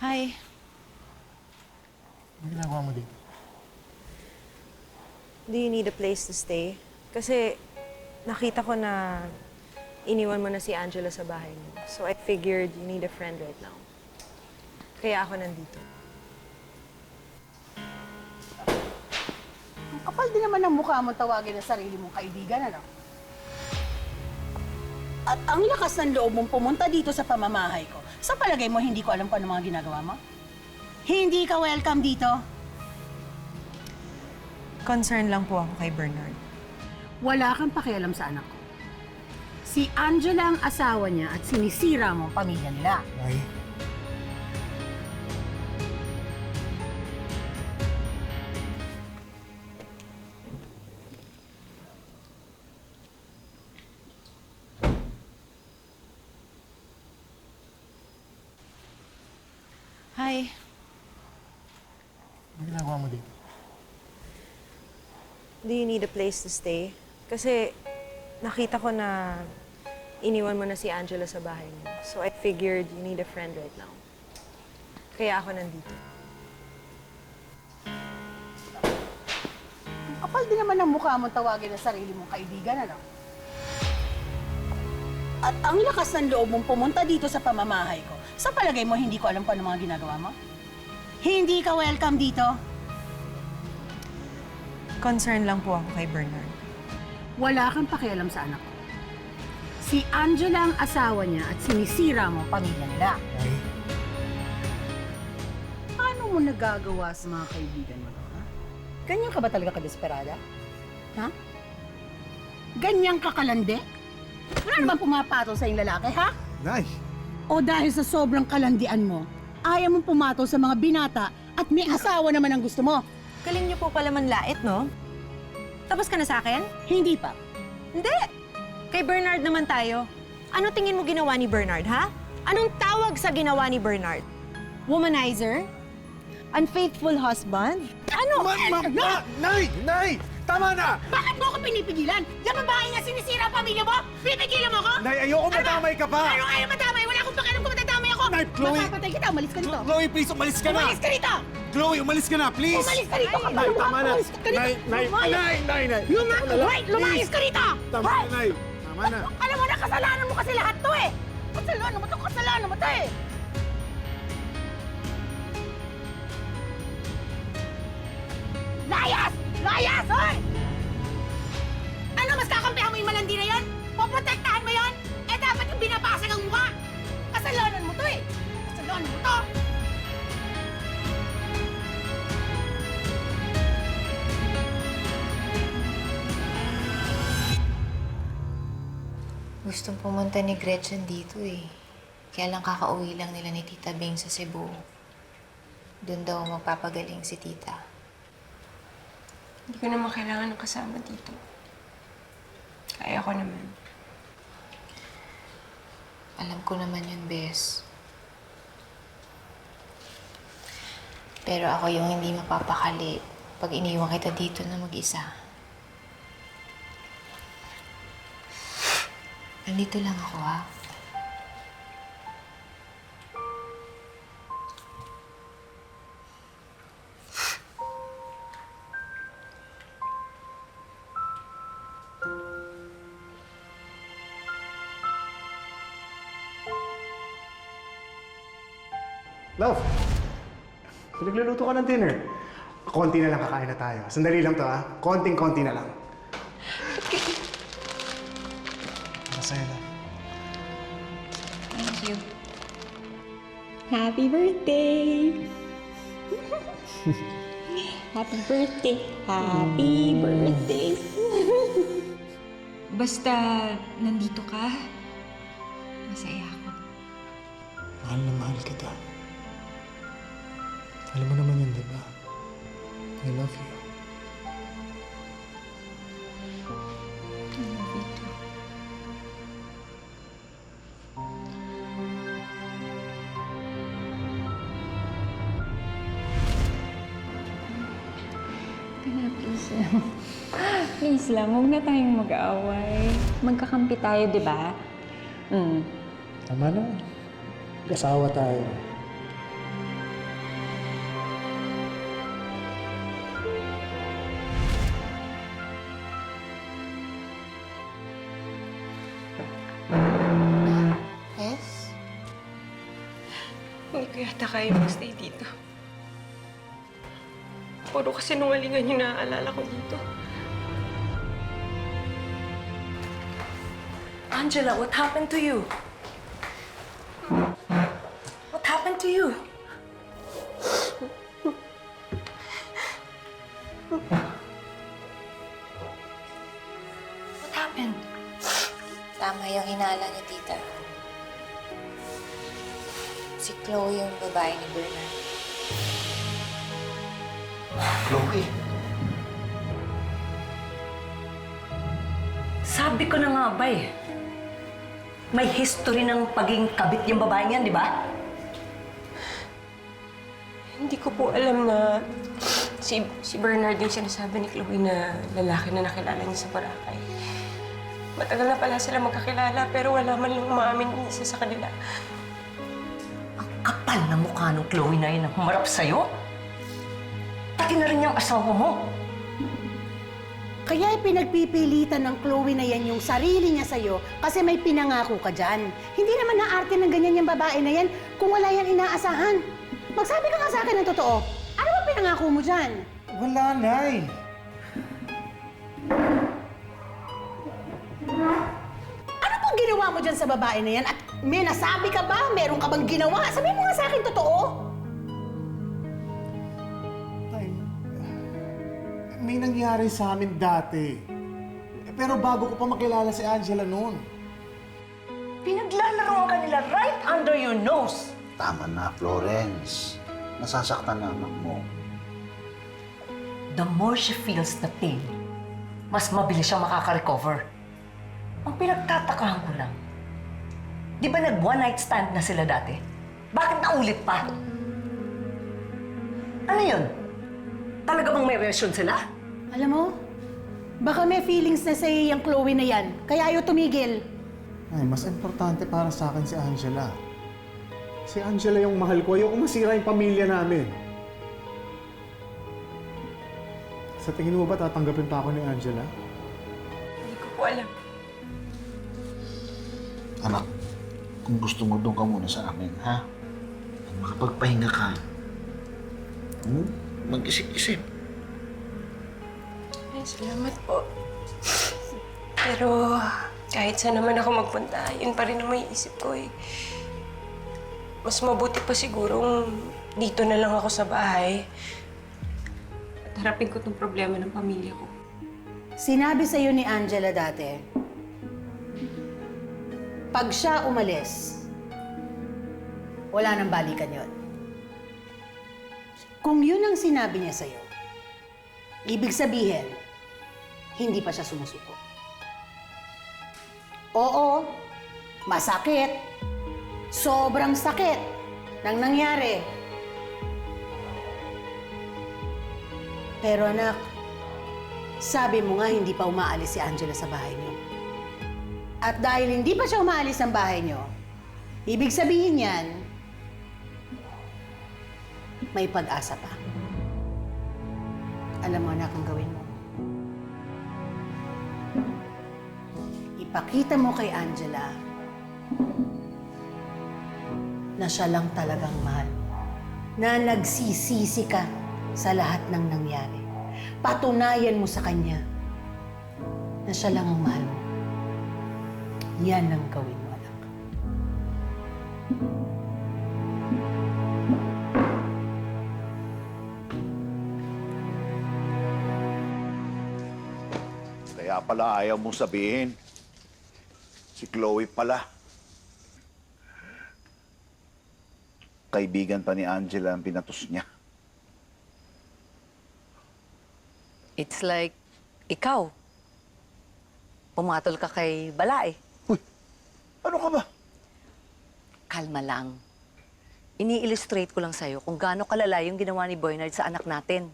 Hi. Ano ginagawa mo dito? Do you need a place to stay? Kasi nakita ko na iniwan mo na si Angela sa bahay mo. So I figured you need a friend right now. Kaya ako nandito. Ang kapal din naman ng mukha mo tawagin ang sarili mong kaibigan, ano? At ang lakas ng loob mong pumunta dito sa pamamahay ko. Sa palagay mo, hindi ko alam kung ano mga ginagawa mo? Hindi ka welcome dito. Concern lang po ako kay Bernard. Wala kang pakialam sa anak ko. Si Angela ang asawa niya at sinisira mo ang pamilya nila. Ay, Hi. Ano ginagawa mo dito? Do you need a place to stay? Kasi nakita ko na iniwan mo na si Angela sa bahay mo. So I figured you need a friend right now. Kaya ako nandito. Kapal din naman ang mukha mong tawagin ang sarili mong kaibigan, ano? At ang lakas ng loob mong pumunta dito sa pamamahay ko. Sa palagay mo, hindi ko alam kung ano mga ginagawa mo? Hindi ka welcome dito. Concern lang po ako kay Bernard. Wala kang pakialam sa anak ko. Si Angela ang asawa niya at sinisira mo ang pamilya nila. Paano mo nagagawa sa mga kaibigan mo to, ha? Ganyan ka ba talaga kadesperada? Ha? Ganyan ka kalande? Wala naman pumapatol sa iyong lalaki, ha? Nay! O dahil sa sobrang kalandian mo, ayaw mong pumatol sa mga binata at may asawa naman ang gusto mo. Galing niyo po pala manlait, no? Tapos ka na sa akin? Hindi pa. Hindi! Kay Bernard naman tayo. Ano tingin mo ginawa ni Bernard, ha? Anong tawag sa ginawa ni Bernard? Womanizer? Unfaithful husband? Ano? Nay! Nay! Tama na! Bakit mo ako pinipigilan? Yung babae nga sinisira ang pamilya mo? Pipigilan mo ako? Nay, ayoko madamay ka pa! Ano ayaw madamay? Wala akong pakialam kung madadamay ako! Nay, Chloe! Mapapatay kita, umalis ka dito! Chloe, please, umalis ka na! Umalis ka dito! Chloe, umalis ka na, please! Umalis ka dito! Nay, tama na! Umalis ka dito! Nay! Lumayas ka dito! Tama na, Nay! Tama na! Alam mo na, kasalanan mo kasi lahat to eh! Kasalanan mo to eh! Layas! Layas, hoy! Ano, mas kakampihan mo yung malandi na yan? Poprotektahan mo yan? Eh, dapat yung binabasag ang mukha! Kasalanan mo to eh! Kasalanan mo to! Gustong pumunta ni Gretchen dito eh. Kaya lang kakauwi lang nila ni Tita Bing sa Cebu. Doon daw magpapagaling si Tita. Hindi ko naman kailangan ng kasama dito. Kaya ko naman. Alam ko naman yun, Bes. Pero ako yung hindi mapapakali pag iniwan kita dito na mag-isa. Nandito lang ako, ha? Love! Pinagluluto ka ng dinner. Konti na lang kakain na tayo. Sandali lang to, ha? Konting-konti na lang. Masaya na. Thank you. Happy birthday! Happy birthday! Happy birthday! Basta nandito ka, masaya ako. Mahal na mahal kita. Alam mo naman yun, di ba? I love you. I love you too. Kaya please lang. Please lang, huwag na tayong mag-aaway. Magkakampi tayo, di ba? Tama na. Kasawa tayo. Yes? Hindi ko yata kaya magstay dito. Puro kasi nungalingan yung naaalala ko dito. Angela, what happened to you? What happened to you? What happened? Tama yung hinala niya, Tita. Si Chloe yung babae ni Bernard. Chloe! Sabi ko na nga ba eh. May history ng pagiging kabit yung babae niyan, di ba? Hindi ko po alam na si Bernard yung sinasabi ni Chloe na lalaki na nakilala niya sa Boracay. Matagal na pala sila magkakilala pero wala man lang umaamin yung isa sa kanila. Kapal na mukha ng Chloe na yun ang humarap sa'yo. Pati na rin yung asawa mo. Kaya pinagpipilitan ng Chloe na yan yung sarili niya sa'yo kasi may pinangako ka dyan. Hindi naman naarte ng ganyan yung babae na yan kung wala yan inaasahan. Magsabi ka nga sa akin ng totoo. Ano ba pinangako mo dyan? Wala, Nay. Ano pang ginawa mo dyan sa babae na yan? At may nasabi ka ba? Meron ka bang ginawa? Sabihin mo nga sa akin totoo. May nangyari sa amin dati. Pero bago ko pa makilala si Angela noon. Pinaglalaroan ka nila right under your nose. Tama na, Florence. Nasasaktan na anak mo. The more she feels the pain, mas mabilis siya makaka-recover. Ang pinagtatakahan ko lang, di ba nag-one night stand na sila dati? Bakit naulit pa? Ano yun? Talaga bang may relasyon sila? Alam mo, baka may feelings na sa'yo yung Chloe na yan. Kaya ayaw tumigil. Ay, mas importante para sa akin si Angela. Si Angela yung mahal ko. Ayoko masira yung pamilya namin. Sa tingin mo ba tatanggapin pa ako ni Angela? Hindi ko po alam. Anak, kung gusto mo doon ka muna sa amin, ha? Makapagpahinga ka. Mag-isip-isip. Ay, salamat po. Pero kahit saan naman ako magpunta, yun pa rin naman yung isip ko eh. Mas mabuti pa sigurong dito na lang ako sa bahay. At harapin ko tong problema ng pamilya ko. Sinabi sa'yo ni Angela dati, pag siya umalis, wala nang balikan yon. Kung yun ang sinabi niya sa'yo, ibig sabihin, hindi pa siya sumusuko. Oo, masakit. Sobrang sakit nang nangyari. Pero anak, sabi mo nga hindi pa umaalis si Angela sa bahay niyo. At dahil hindi pa siya umaalis ng bahay niyo, ibig sabihin yan, may pag-asa pa. Alam mo, anak, ang gawin mo. Ipakita mo kay Angela na siya lang talagang mahal mo. Na nagsisisi ka sa lahat ng nangyari. Patunayan mo sa kanya na siya lang ang mahal mo. Yan ang gawin mo, anak. Kaya pala ayaw mong sabihin. Si Chloe pala. Kaibigan pa ni Angela ang pinatos niya. It's like, ikaw. Pumatol ka kay Balae. Ano ka ba? Kalma lang. Ini-illustrate ko lang sa'yo kung gaano kalala yung ginawa ni Bernard sa anak natin.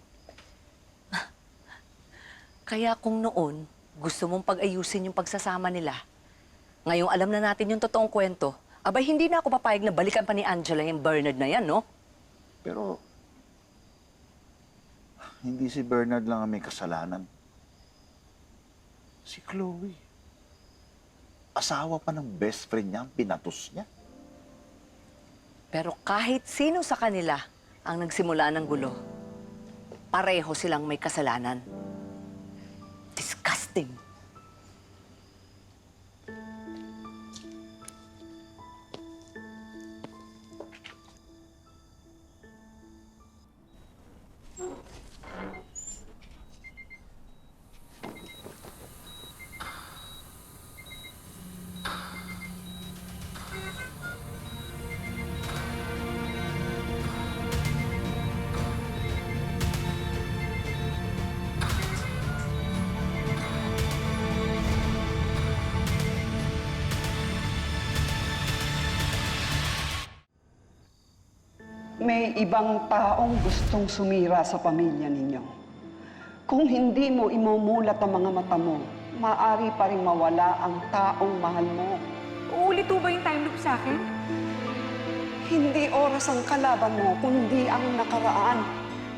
Kaya kung noon, gusto mong pag-ayusin yung pagsasama nila, ngayong alam na natin yung totoong kwento, abay hindi na ako papayag na balikan pa ni Angela yung Bernard na yan, no? Pero, hindi si Bernard lang ang may kasalanan. Si Chloe. Asawa pa ng best friend niya ang pinatos niya. Pero kahit sino sa kanila ang nagsimula ng gulo, pareho silang may kasalanan. Disgusting. May ibang taong gustong sumira sa pamilya ninyo. Kung hindi mo imumulat ang mga mata mo, maaari pa rin mawala ang taong mahal mo. Uulit ba yung time loop sa akin? Hindi oras ang kalaban mo, kundi ang nakaraan.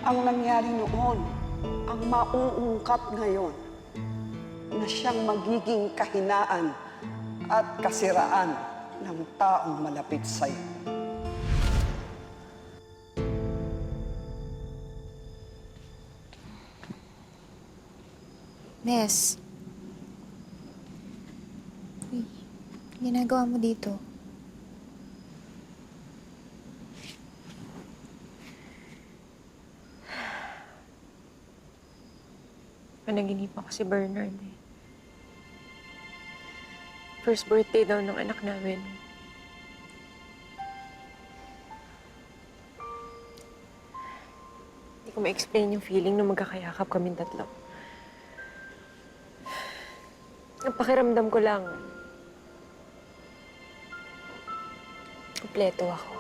Ang nangyari noon, ang mauungkat ngayon, na siyang magiging kahinaan at kasiraan ng taong malapit sa'yo. Bes. Uy, ginagawa mo dito? Panaginipan ko si Bernard eh. First birthday daw ng anak namin. Hindi ko ma-explain yung feeling na magkakayakap kaming tatlo. Ang pakiramdam ko lang, kumpleto ako.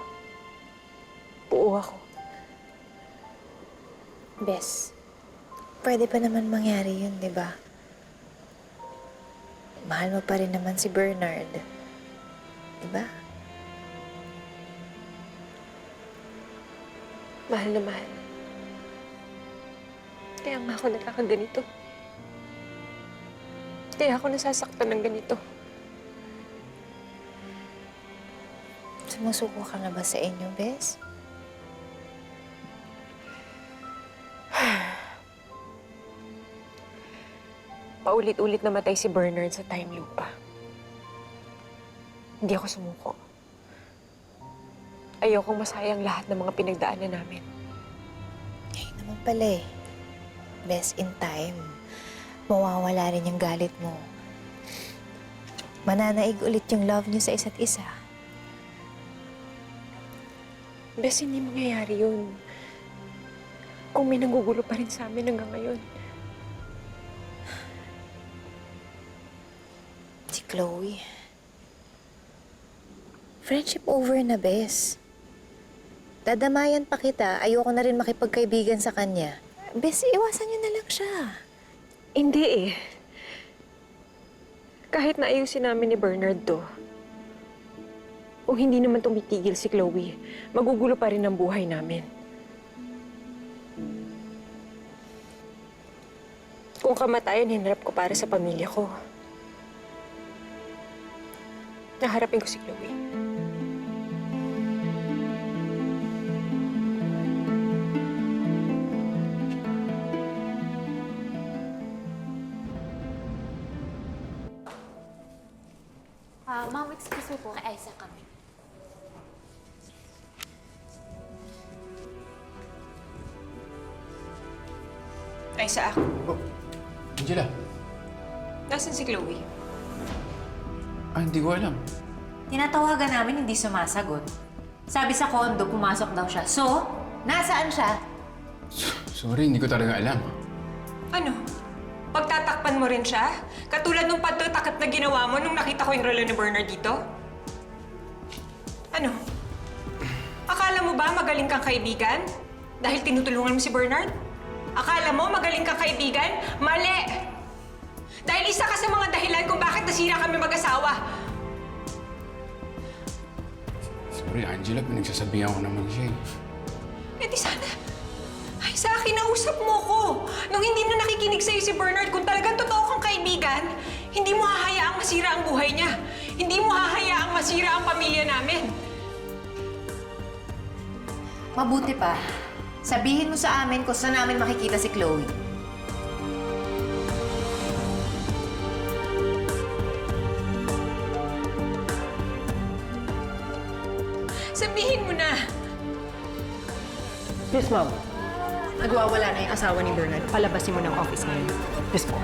Buo ako. Bes, pwede pa naman mangyari yun, di ba? Mahal mo pa rin naman si Bernard. Di ba? Mahal na mahal. Kaya nga ako nagkakaganito. Kaya ako nasasaktan ng ganito. Sumusuko ka na ba sa inyo, Bes? Paulit-ulit namatay si Bernard sa time loop pa. Hindi ako sumuko. Ayokong masayang lahat ng mga pinagdaanan namin. Ngayon naman pala eh. Bes, in time, mawawala rin yung galit mo. Mananaig ulit yung love niyo sa isa't isa. Bes, hindi mangyayari yun. Kung may nagugulo pa rin sa amin hanggang ngayon. Si Chloe. Friendship over na, Bes. Dadamayan pa kita. Ayoko na rin makipagkaibigan sa kanya. Bes, iwasan niyo na lang siya. Hindi eh. Kahit na ayusin namin ni Bernard to, kung hindi naman tumitigil si Chloe, magugulo pa rin ang buhay namin. Kung kamatayan, hinarap ko para sa pamilya ko. Naharapin ko si Chloe. Ma'am, excuse me po. Kay Isa kami. Ay, sa ako. Oh, Angela. Nasaan si Chloe? Hindi ko alam. Tinatawagan namin, hindi sumasagot. Sabi sa kondo, pumasok daw siya. So, nasaan siya? Sorry, hindi ko talaga alam. Ano? Pagtatakpan mo rin siya? Katulad nung pagtatakip na ginawa mo nung nakita ko yung relo ni Bernard dito? Ano? Akala mo ba magaling kang kaibigan? Dahil tinutulungan mo si Bernard? Akala mo magaling kang kaibigan? Mali! Dahil isa ka sa mga dahilan kung bakit nasira kami mag-asawa. Sorry, Angela, pinagsasabihan ko naman siya eh. Eh di sana, ay sa akin nausap mo ko. Nung hindi na nakikinig sa'yo si Bernard, kung talagang totoo kang kaibigan, hindi mo hahayaang masira ang buhay niya. Hindi mo hahayaang masira ang pamilya namin. Mabuti pa. Sabihin mo sa amin kung saan namin makikita si Chloe. Sabihin mo na. Yes, ma'am. Nagwawala na yung asawa ni Bernard. Palabasin mo ng office ngayon. Yes po.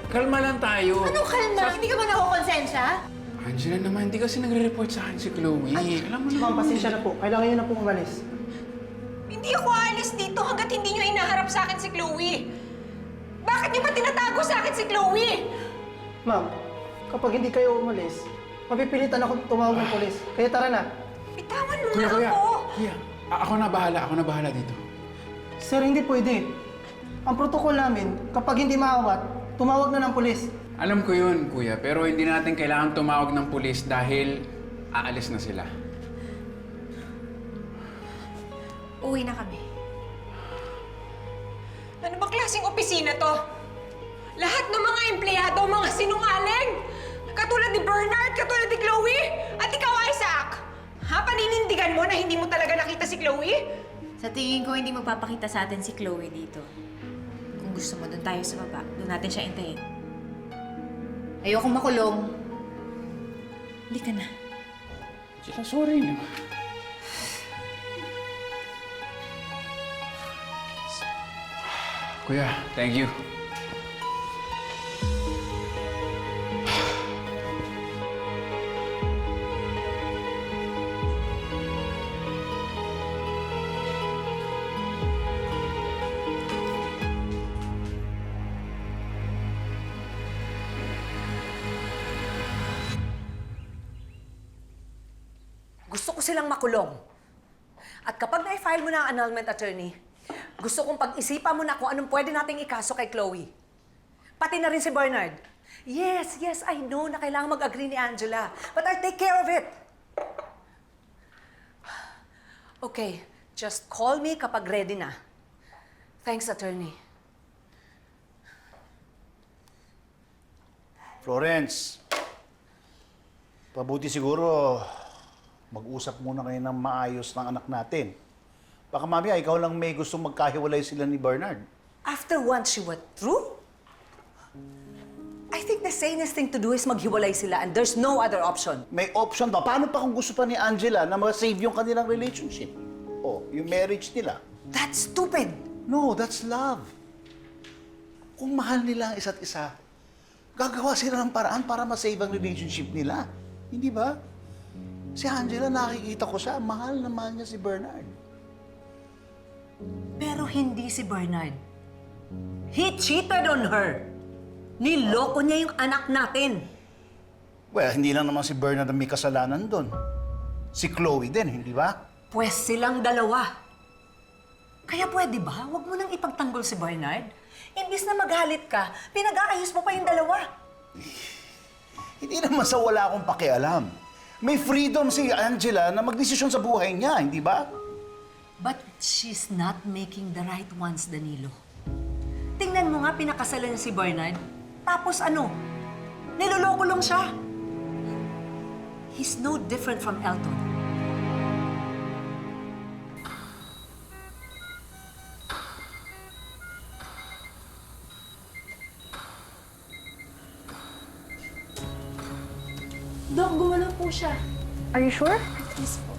Kalma lang tayo. Ano kalma? Hindi ka ba nakukonsensya? Angela naman, hindi kasi nagre-report sa akin si Chloe. Alam mo Ma'am, pasensya na po. Kailangan nyo na po umalis. Hindi ako aalis dito hanggat hindi niyo inaharap sa akin si Chloe. Bakit niyo ba tinatago sa akin si Chloe? Ma'am, kapag hindi kayo umalis, mapipilitan ako tumawag ng polis. Kaya tara na. Bitawan mo Kuya, na kuya. ako! Kuya, ako na bahala dito. Sir, hindi pwede. Ang protocol namin, kapag hindi maawat, tumawag na ng pulis. Alam ko yun, kuya, pero hindi natin kailangan tumawag ng pulis dahil aalis na sila. Uwi na kami. Ano bang klaseng opisina to? Lahat ng mga empleyado, mga sinungaling! Katulad ni Bernard, katulad ni Chloe, at ikaw, Isaac! Ha? Paninindigan mo na hindi mo talaga nakita si Chloe? Sa tingin ko, hindi magpapakita sa atin si Chloe dito. Kung gusto mo, doon tayo sa baba. Doon natin siya intayin. Ayokong makulong. Halika na. Sorry naman. Kuya, thank you. Gusto ko silang makulong. At kapag na-file mo na ang annulment, attorney, gusto kong pag-isipan mo na kung anong pwede nating ikaso kay Chloe. Pati na rin si Bernard. Yes, I know na kailangan mag-agree ni Angela. But I'll take care of it. Okay, just call me kapag ready na. Thanks, attorney. Florence, pabuti siguro mag-usap muna kayo ng maayos ng anak natin. Baka mamaya ikaw lang may gusto magkahiwalay sila ni Bernard. After once she went through, I think the sanest thing to do is maghiwalay sila and there's no other option. May option ba? Paano pa kung gusto pa ni Angela na ma-save yung kanilang relationship? O, yung marriage nila? That's stupid! No, that's love. Kung mahal nila ang isa't isa, gagawa sila ng paraan para ma-save ang relationship nila. Hindi ba? Si Angela, nakikita ko siya, mahal na mahal niya si Bernard. Pero hindi si Bernard. He cheated on her. Niloko niya yung anak natin. Well, hindi lang naman si Bernard ang may kasalanan doon. Si Chloe din, hindi ba? Pwes silang dalawa. Kaya pwede ba, huwag mo nang ipagtanggol si Bernard? Imbis na magalit ka, pinag-aayos mo pa yung dalawa. Hindi naman sa wala akong pakialam. May freedom si Angela na magdesisyon sa buhay niya, hindi ba? But she's not making the right ones, Danilo. Tingnan mo nga, pinakasalan niya si Bernard. Tapos ano? Niloloko lang siya. He's no different from Elton. Dok, gumalaw po siya. Are you sure? Yes po.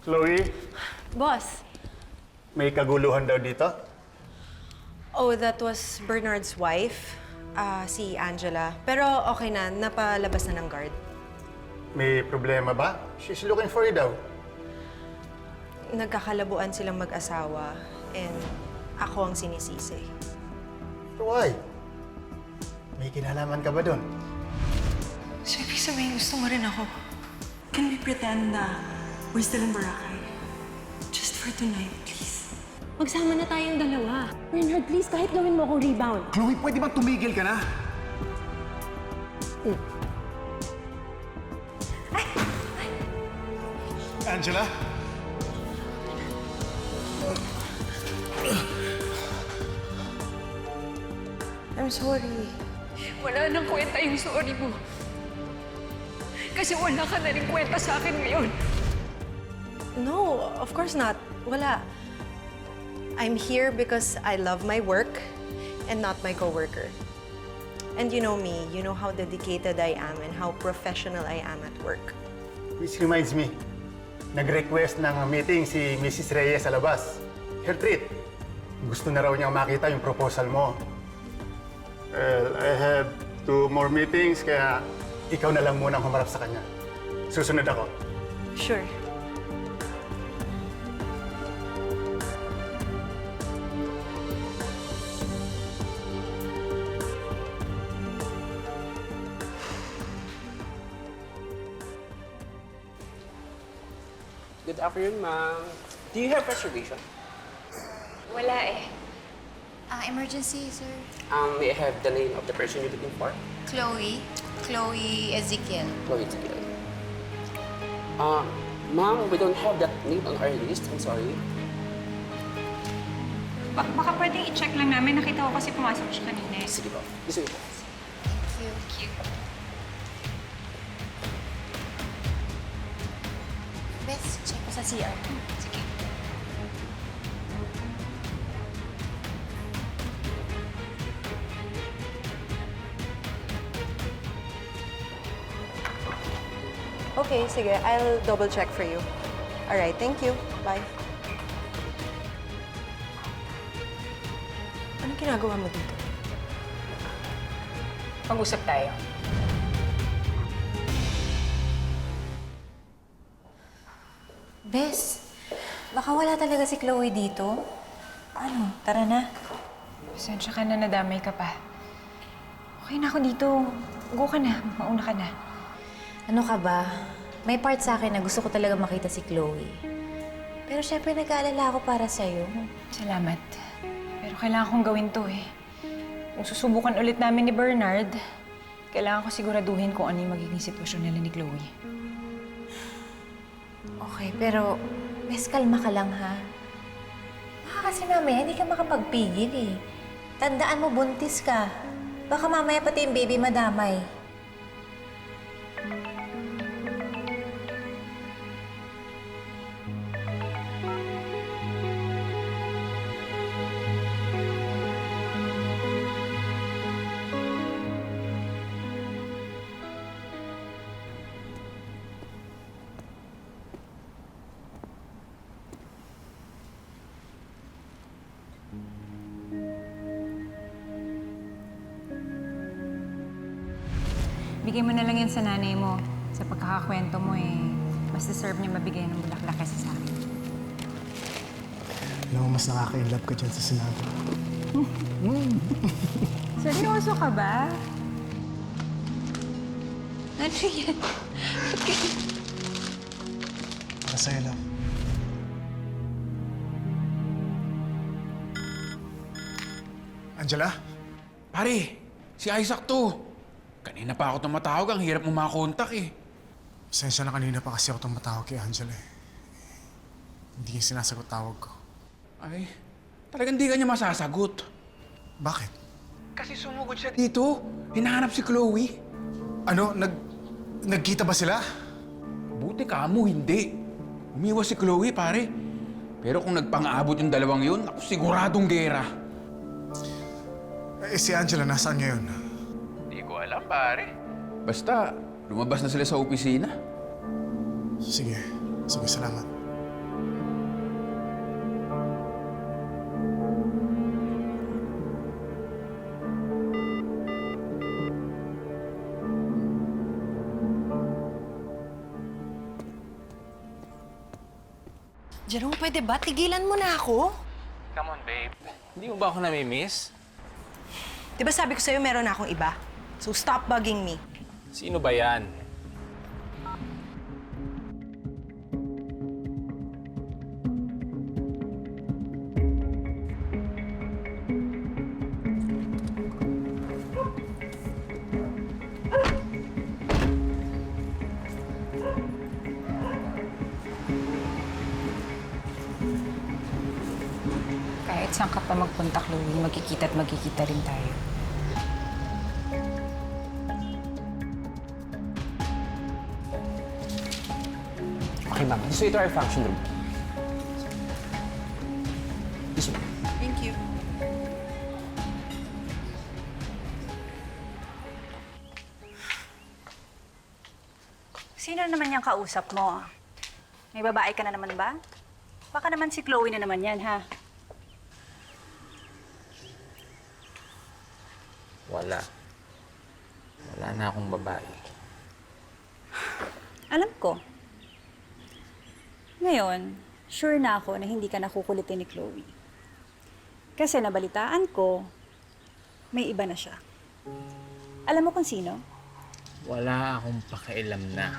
Chloe, Boss, may kaguluhan daw dito? oh, that was Bernard's wife, si Angela. Pero okay na, napalabas na ng guard. May problema ba? She's looking for you daw. Nagkakalabuan silang mag-asawa and ako ang sinisisi. Why? May kinalaman ka ba doon? So, ibig sabihin, gusto mo rin ako. Can we pretend na we're still in Boracay? Just for tonight, please. Magsama na tayong dalawa. Bernard, please, kahit gawin mo akong rebound. Chloe, pwede ba tumigil ka na? Angela? I'm sorry. Wala nang kwenta yung sorry mo. Kasi wala ka na rin kwenta sa akin ngayon. No, of course not. Wala. I'm here because I love my work and not my coworker. And you know me, you know how dedicated I am and how professional I am at work. Which reminds me, nag-request ng meeting si Mrs. Reyes sa labas. Her treat. Gusto na raw niyang makita yung proposal mo. Well, I have 2 more meetings, kaya ikaw na lang muna ang humarap sa kanya. Susunod ako. Sure. Good afternoon, ma'am. Do you have reservation? Wala eh. Emergency, sir. May I have the name of the person you're looking for? Chloe. Chloe Ezekiel. Chloe Ezekiel. Ma'am, we don't have that name on our list. I'm sorry. Baka pwedeng i-check lang namin. Nakita ko kasi pumasok siya kanina eh. Sige po. Sige po. Thank you. Bes, check ko sa CR. Sige. Okay, sige. I'll double check for you. Alright, thank you. Bye. Anong ginagawa mo dito? Mag-usap tayo. Bes, baka wala talaga si Chloe dito. Ano, tara na. Pasensya ka na, nadamay ka pa. Okay na ako dito. Go ka na. Mauna ka na. Ano ka ba? May part sa akin na gusto ko talaga makita si Chloe. Pero syempre nag-aalala ako para sa'yo. Salamat. Pero kailangan kong gawin to eh. Kung susubukan ulit namin ni Bernard, kailangan ko siguraduhin kung ano yung magiging sitwasyon nila ni Chloe. Okay, pero Bes, kalma ka lang ha. Baka kasi mamaya hindi ka makapagpigil eh. Tandaan mo, buntis ka. Baka mamaya pati yung baby madamay. Bigay mo na lang yan sa nanay mo. Sa pagkakakwento mo eh, mas deserve niya mabigay ng bulaklak kasi sa akin. Alam mo, mas nakaka-inlove ka dyan sa sinabi. Seryoso ka ba? Ano yan? Para sa'yo, love. Angela? Pare, si Isaac to. Kanina pa ako tumatawag, ang hirap mo makakontak eh. Pasensya na, kanina pa kasi ako tumatawag kay Angela eh. Hindi niya sinasagot tawag ko. Ay, talagang di ka niya masasagot. Bakit? Kasi sumugod siya dito. Hinahanap si Chloe. Ano? Nagkita ba sila? Buti ka mo, hindi. Umiwas si Chloe, pare. Pero kung nagpang-aabot yung dalawang yun, ako siguradong gera. Eh, si Angela, nasaan ngayon? Hindi ko alam, pare. Basta, lumabas na sila sa opisina. Sige. Sige, salamat. Jerome, pwede ba? Tigilan mo na ako. Come on, babe. Hindi mo ba ako nami-miss? Di ba sabi ko sa'yo meron na akong iba? So stop bugging me. Sino ba yan? Kahit saan ka pa magpunta, Chloe, magkikita at magkikita rin tayo. Okay, ma'am. This way to our function room. This way. Thank you. Sino naman yung kausap mo? May babae ka na naman ba? Baka naman si Chloe na naman yan, ha? Wala. Wala na akong babae. Alam ko. Ngayon, sure na ako na hindi ka nakukulitin ni Chloe. Kasi nabalitaan ko, may iba na siya. Alam mo kung sino? Wala akong pakialam na.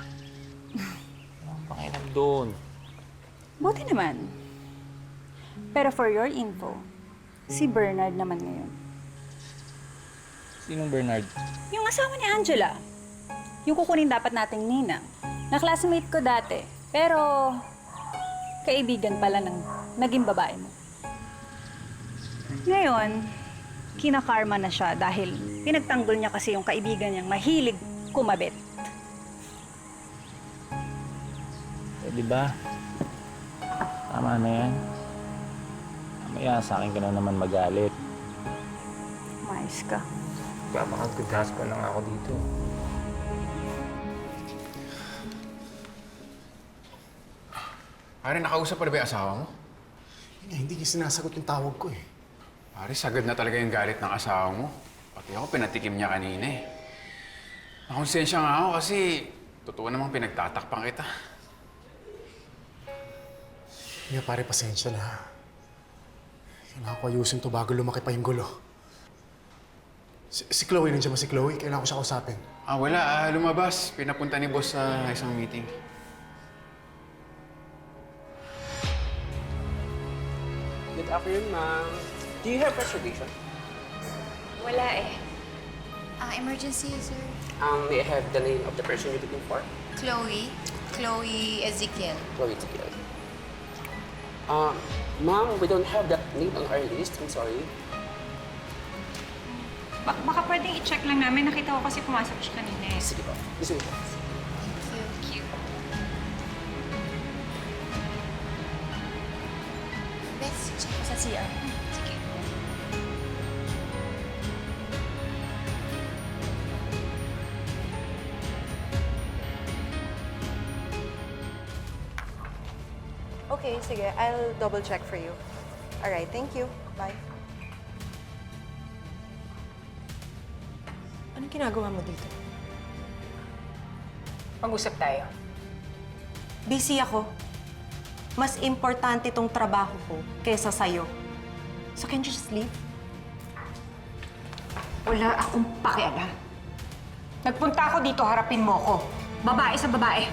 Wala akong pakialam doon. Buti naman. Pero for your info, si Bernard naman ngayon. Sinong Bernard? Yung asawa ni Angela. Yung kukunin dapat nating ninang. Na-classmate ko dati. Pero, kaibigan pala ng naging babae mo. Ngayon, kinakarma na siya dahil pinagtanggol niya kasi yung kaibigan niyang mahilig kumabit. Di ba? Tama na yan. Mamaya sa akin ka na naman magalit. Mais ka. Papakagkudas pa lang ako dito. Pare, nakausap pa na ba yung asawa mo? Hindi niya sinasagot yung tawag ko eh. Pare, sagad na talaga yung galit ng asawa mo. Pati ako, pinatikim niya kanina eh. Nakonsensya nga ako kasi totoo namang pinagtatakpan kita. Kaya pare, pasensya na. Kailangan ko ayusin to bago lumaki pa yung gulo. Si Chloe, nandiyan ba si Chloe? Kailangan ko siya kausapin. Wala. Lumabas. Pinapunta ni boss sa isang meeting. Good afternoon, ma'am. Do you have reservation? Wala eh. Emergency, sir. May I have the name of the person you're looking for? Chloe. Chloe Ezekiel. Chloe Ezekiel. Ma'am, we don't have that name on our list. I'm sorry. Baka pwedeng i-check lang namin. Nakita ko kasi pumasok siya kanina eh. Sige po. Sige po. Thank you. Best, check ko sa CR. Sige. Okay, sige. I'll double check for you. Alright, thank you. Bye. Anong ginagawa mo dito? Mag-usap tayo. Busy ako. Mas importante tong trabaho ko kaysa sa'yo. So can't you just leave? Wala akong pakialam. Nagpunta ako dito, harapin mo ko. Babae sa babae.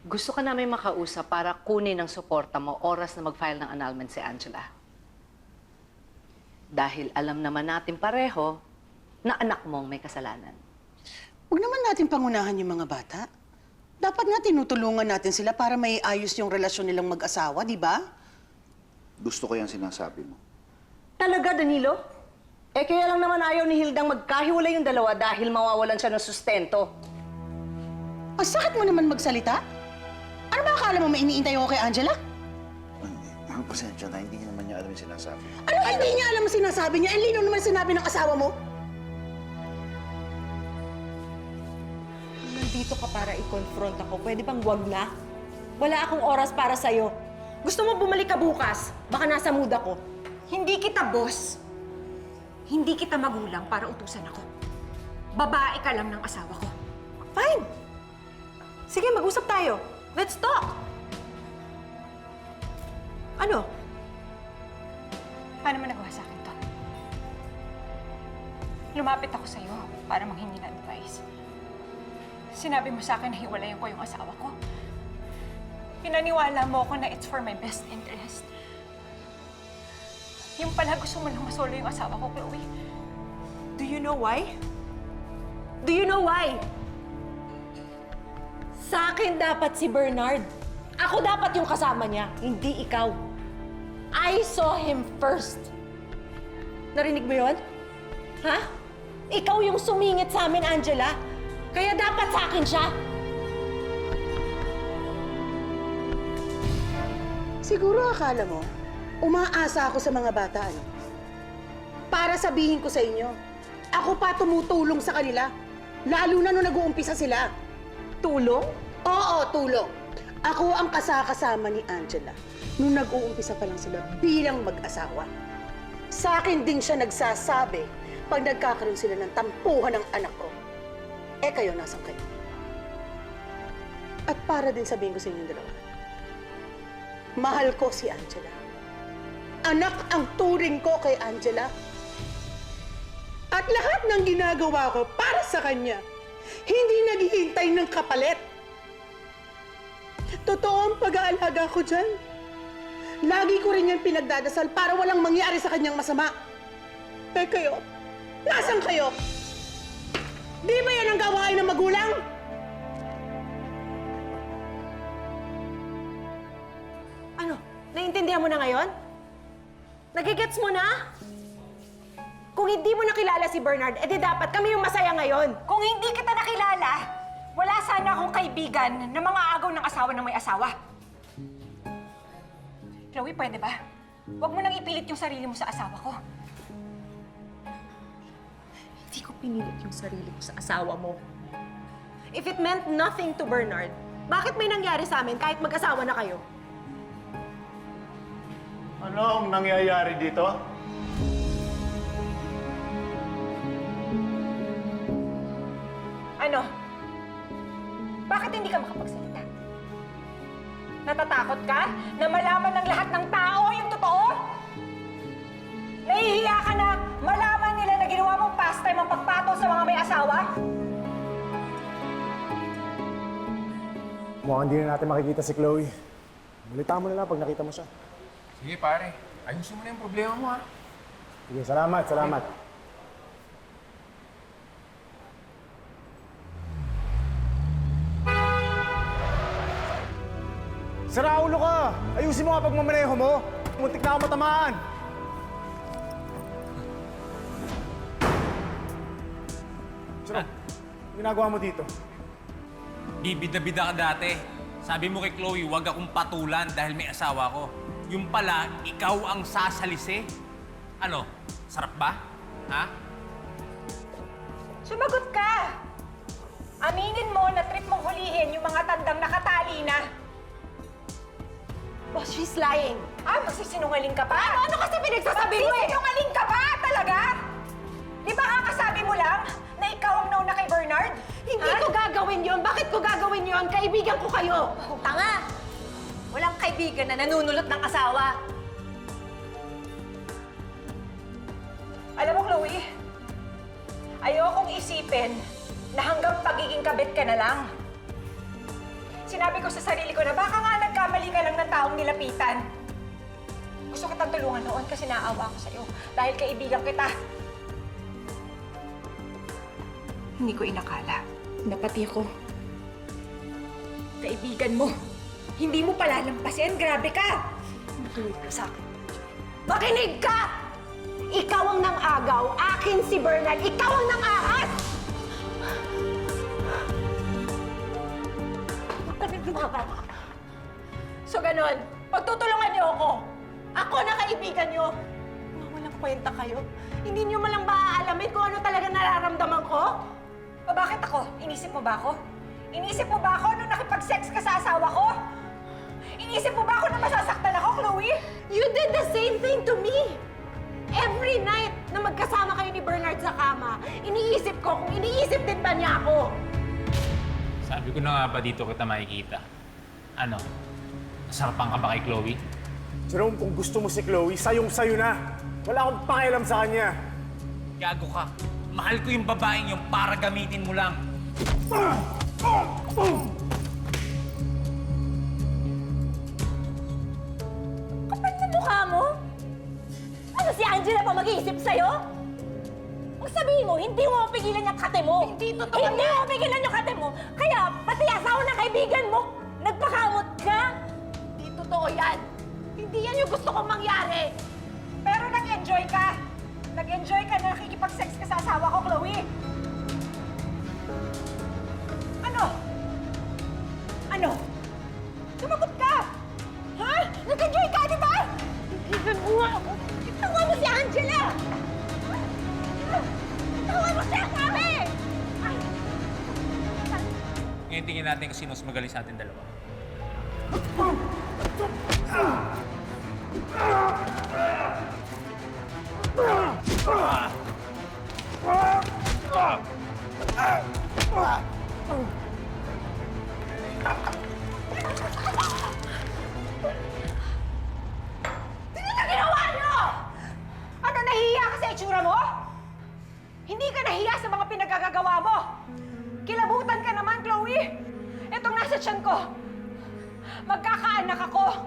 Gusto ka namin makausap para kunin ang suporta mo oras na mag-file ng annulment si Angela. Dahil alam naman natin pareho na anak mong may kasalanan. Huwag naman natin pangunahan yung mga bata. Dapat nga tinutulungan natin sila para may ayos yung relasyon nilang mag-asawa, di ba? Gusto ko yung sinasabi mo. Talaga, Danilo? Eh kaya lang naman ayaw ni Hildang magkahiwalay yung dalawa dahil mawawalan siya ng sustento. Ang sakit mo naman magsalita. Ano ba akala mo may iniintay ako kay Angela? Ang pasensya na, hindi naman niya alam yung sinasabi. Ano hindi niya alam ang sinasabi niya? Ang lino naman sinabi ng asawa mo. Nandito ka para i-confront ako. Pwede bang wag na? Wala akong oras para sa'yo. Gusto mo bumalik ka bukas? Baka nasa mood ako. Hindi kita boss. Hindi kita magulang para utusan ako. Babae ka lang ng asawa ko. Fine. Sige, mag-usap tayo. Let's talk. Ano? Paano mo nagawa sa akin to? Lumapit ako sa'yo para manghingi ng advice. Sinabi mo sa akin na hiwalayan ko yung asawa ko. Pinaniwala mo ako na it's for my best interest. Yung pala gusto mo lang masolo yung asawa ko, Chloe. Do you know why? Do you know why? Sa akin dapat si Bernard. Ako dapat yung kasama niya, hindi ikaw. I saw him first. Narinig mo yun? Ha? Ikaw yung sumingit sa amin, Angela. Kaya dapat sa akin siya. Siguro akala mo, umaasa ako sa mga bata, ano? Para sabihin ko sa inyo, ako pa tumutulong sa kanila. Lalo na nung nag-uumpisa sila. Tulong? Oo, tulong. Ako ang kasakasama ni Angela nung nag-uumpisa pa lang sila bilang mag-asawa. Sa akin din siya nagsasabi pag nagkakaroon sila ng tampuhan ng anak ko. Eh kayo, nasan kayo? At para din sabihin ko sa inyong dalawa, mahal ko si Angela. Anak ang turing ko kay Angela. At lahat ng ginagawa ko para sa kanya, Hindi naghihintay ng kapalit. Totoo ang pag-aalaga ko dyan. Lagi ko rin yan pinagdadasal para walang mangyari sa kanyang masama. Eh kayo, nasan kayo? Di ba yan ang gawain ng magulang? Ano? Naiintindihan mo na ngayon? Nagigets mo na? Kung hindi mo nakilala si Bernard, edi dapat kami yung masaya ngayon. Kung hindi kita nakilala, wala sana akong kaibigan na mga agaw ng asawa ng may asawa. Chloe, pwede ba? Huwag mo nang ipilit yung sarili mo sa asawa ko. Hindi ko pinilit yung sarili ko sa asawa mo. If it meant nothing to Bernard, bakit may nangyari sa amin kahit mag-asawa na kayo? Ano ang nangyayari dito? Ano? Bakit hindi ka makapagsalita? Natatakot ka na malaman ng lahat ng tao yung totoo? Nahihiya ka na malaman nila na ginawa mong pastime ang pagpatol sa mga may asawa? Mukhang hindi na natin makikita si Chloe. Balitaan mo na lang pag nakita mo siya. Sige pare, ayusin mo na yung problema mo ha. Sige, salamat, salamat. Sira ulo ka! Ayusin mo nga pagmamaneho mo! Muntik na ako matamaan! Sira, ginagawa mo dito? Bibida-bida ka dati. Sabi mo kay Chloe, huwag akong patulan dahil may asawa ko. Yung pala, ikaw ang sasalisi. Ano? Sarap ba? Ha? Sumagot ka! Aminin mo na trip mong hulihin yung mga tandang nakatali na. Boss, she's lying. Ah, magsisinungaling ka pa? Ano kasi pinagsasabi mo eh? Magsisinungaling ka pa talaga? Di ba kakasabi mo lang na ikaw ang nauna kay Bernard? Hindi ko gagawin yon. Bakit ko gagawin yon? Kaibigan ko kayo. Tanga! Walang kaibigan na nanunulot ng asawa. Alam mo, Chloe, ayokong isipin na hanggang pagiging kabit ka na lang. Sinabi ko sa sarili ko na baka nga nagkamali ka lang ng taong nilapitan. Gusto kitang tulungan noon kasi naawa ko sa'yo dahil kaibigan kita. Hindi ko inakala na pati ko. Kaibigan mo. Hindi mo palalampasin. Grabe ka! Makinig ka sa akin. Makinig ka! Ikaw ang nang-agaw. Akin si Bernard. Ikaw ang nang-ahas! So ganon, pagtutulungan niyo ako. Ako na kaibigan niyo. Mga walang kwenta kayo. Hindi niyo malang maaalamin kung ano talaga nararamdaman ko? O bakit ako? Inisip mo ba ako? Inisip mo ba ako nung nakipag-sex ka sa asawa ko? Inisip mo ba ako na masasaktan ako, Chloe? You did the same thing to me! Every night na magkasama kayo ni Bernard sa kama, iniisip ko kung iniisip din ba niya ako. Sabi ko na nga ba dito kita makikita? Ano? Nasarapan ka ba kay Chloe? Jerome, kung gusto mo si Chloe, sayong-sayo na. Wala akong pakialam sa kanya. Gago ka. Mahal ko yung babaeng yung para gamitin mo lang. Kapal na mukha mo? Ano si Angela pa mag-iisip sa'yo? Kung sabihin mo, hindi mo mapigilan yung kate mo. Hindi totoo Hindi mo mapigilan yung kate mo. Kaya pati asawa ng kaibigan mo, nagpakamot ka. Hindi totoo yan. Hindi yan yung gusto kong mangyari. Pero nag-enjoy ka. Nag-enjoy ka na nakikipag-sex ka sa asawa ko, Chloe. Ano? Ano? Sumagot ka! Ha? Nag-enjoy ka, di ba? Kaibigan mo nga ako. Itawa mo si Angela! Itawa mo siya, sabi! Ay! Ngayon tingin natin kung sino mas magaling sa atin dalawa. Sino na ginawa niyo? Ano, nahihiya ka sa itsura mo? Hindi ka nahiya sa mga pinagkagagawa mo. Kilabutan ka naman, Chloe! Itong nasa tiyan ko, magkakaanak ako.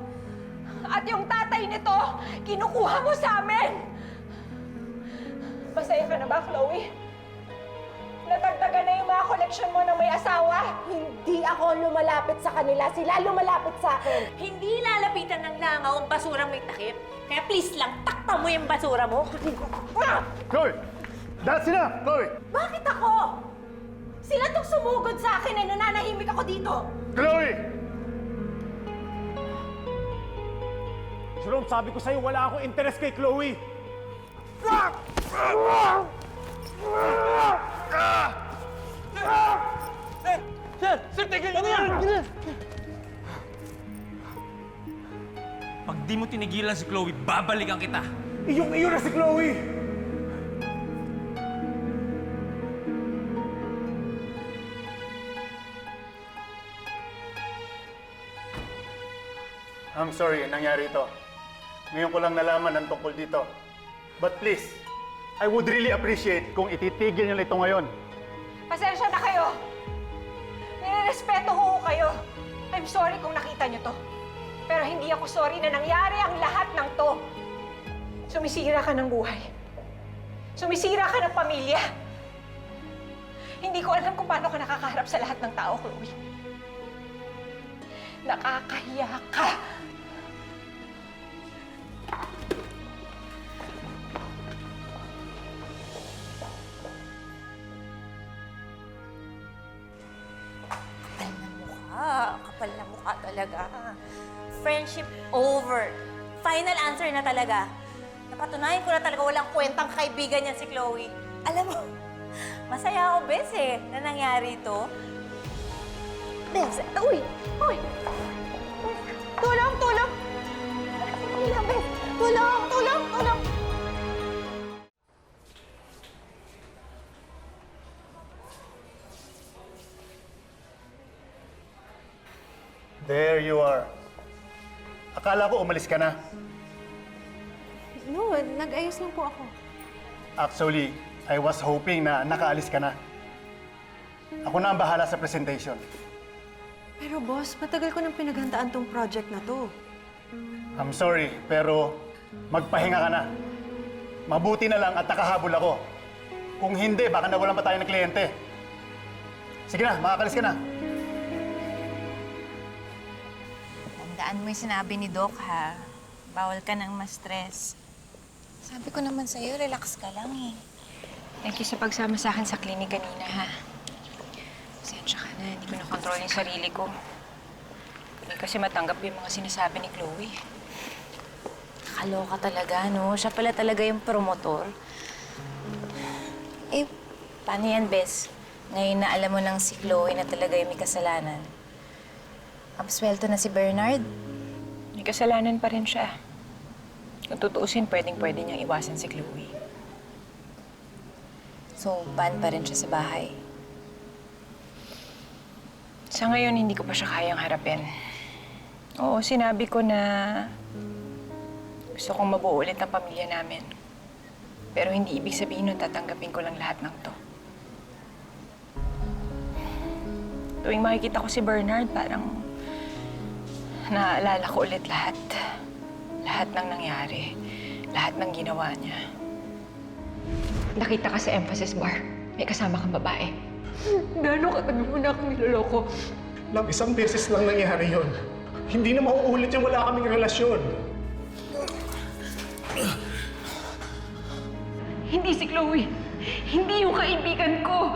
At yung tatay nito, kinukuha mo sa amin! Masaya ka na ba, Chloe? Natagdagan na yung mga koleksyon mo ng may asawa? Hindi ako lumalapit sa kanila. Sila lumalapit sa akin. Hindi lalapitan ng langaw ang basurang may takip. Kaya please lang, takpan mo yung basura mo. Chloe! That's enough, Chloe! Bakit ako? Sila tong sumugod sa akin ay nananahimik ako dito. Chloe! Jerome, sabi ko sa'yo, wala akong interest kay Chloe. Sir, tigil niyo yan! Pag di mo tinigilan si Chloe, babalikan kita. Iyong-iyo na si Chloe! I'm sorry, nangyari ito. Ngayon ko lang nalaman ang tungkol dito. But please, I would really appreciate kung ititigil niyo ito ngayon. Pasensya na kayo. Nirerespeto ko kayo. I'm sorry kung nakita niyo to. Pero hindi ako sorry na nangyari ang lahat ng to. Sumisira ka ng buhay. Sumisira ka ng pamilya. Hindi ko alam kung paano ka nakakaharap sa lahat ng tao, Chloe. Nakakahiya ka. Kapal na mukha talaga. Friendship over. Final answer na talaga. Napatunayan ko na talaga walang kwentang kaibigan niyan si Chloe. Alam mo, masaya ako, Bes, na nangyari ito. Bes, uy! Uy! Tulong! Tulong! Sandali lang, Bes. Tulong! Tulong! Tulong! There you are. Akala ko umalis ka na. No, nag-ayos lang po ako. Actually, I was hoping na nakaalis ka na. Ako na ang bahala sa presentation. Pero boss, matagal ko nang pinaghandaan tong project na to. I'm sorry, pero magpahinga ka na. Mabuti na lang at nakahabol ako. Kung hindi, baka nawalan pa tayo ng kliyente. Sige na, makakalis ka na. Tandaan mo yung sinabi ni Doc, ha? Bawal ka nang ma-stress. Sabi ko naman sa'yo, relax ka lang eh. Thank you sa pagsama sa akin sa klinik kanina, ha? Pasensya ka na, hindi ko na-control yung sarili ko. Hindi kasi matanggap yung mga sinasabi ni Chloe. Nakaloka talaga, no? Siya pala talaga yung promotor. Eh, paano yan, Bes? Ngayon na alam mo nang si Chloe na talaga yung may kasalanan. Absuelto na si Bernard. May kasalanan pa rin siya. Kung tutuusin, pwedeng-pwede niyang iwasan si Chloe. So, ban pa rin siya sa bahay. Sa ngayon, hindi ko pa siya kayang harapin. Oo, sinabi ko na gusto kong mabuo ulit ang pamilya namin. Pero hindi ibig sabihin nun tatanggapin ko lang lahat ng to. Tuwing makikita ko si Bernard, parang naaalala ko ulit lahat. Lahat ng nangyari. Lahat ng ginawa niya. Nakita ka sa emphasis bar. May kasama kang babae. Gano'ng katagal mo na akong niloloko? Love, isang beses lang nangyari yun. Hindi na mauulit yung wala kaming relasyon. Hindi si Chloe. Hindi yung kaibigan ko.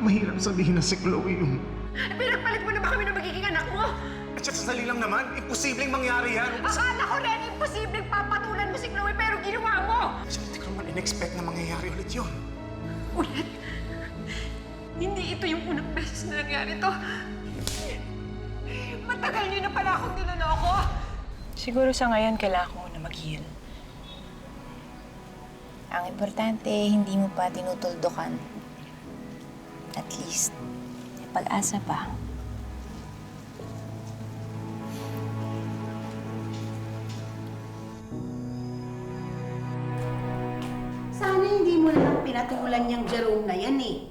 Mahirap sabihin na si Chloe yung... Pinagpalit mo na ba kami ng magiging anak mo? At siya sasali lang naman, imposibleng mangyari yan. Akala ko rin imposibleng papatulan mo si Chloe pero ginawa mo! Hindi ko naman in-expect na mangyayari ulit yun. Ulit? Hindi ito yung unang beses na nangyari to. Matagal niyo na pala akong niloloko. Siguro sa ngayon kailangan ko na mag-heal. Ang importante, hindi mo pa tinutuldukan. At least, may pag-asa pa. Sana hindi mo na lang pinatulan niyang Jerome na yan eh.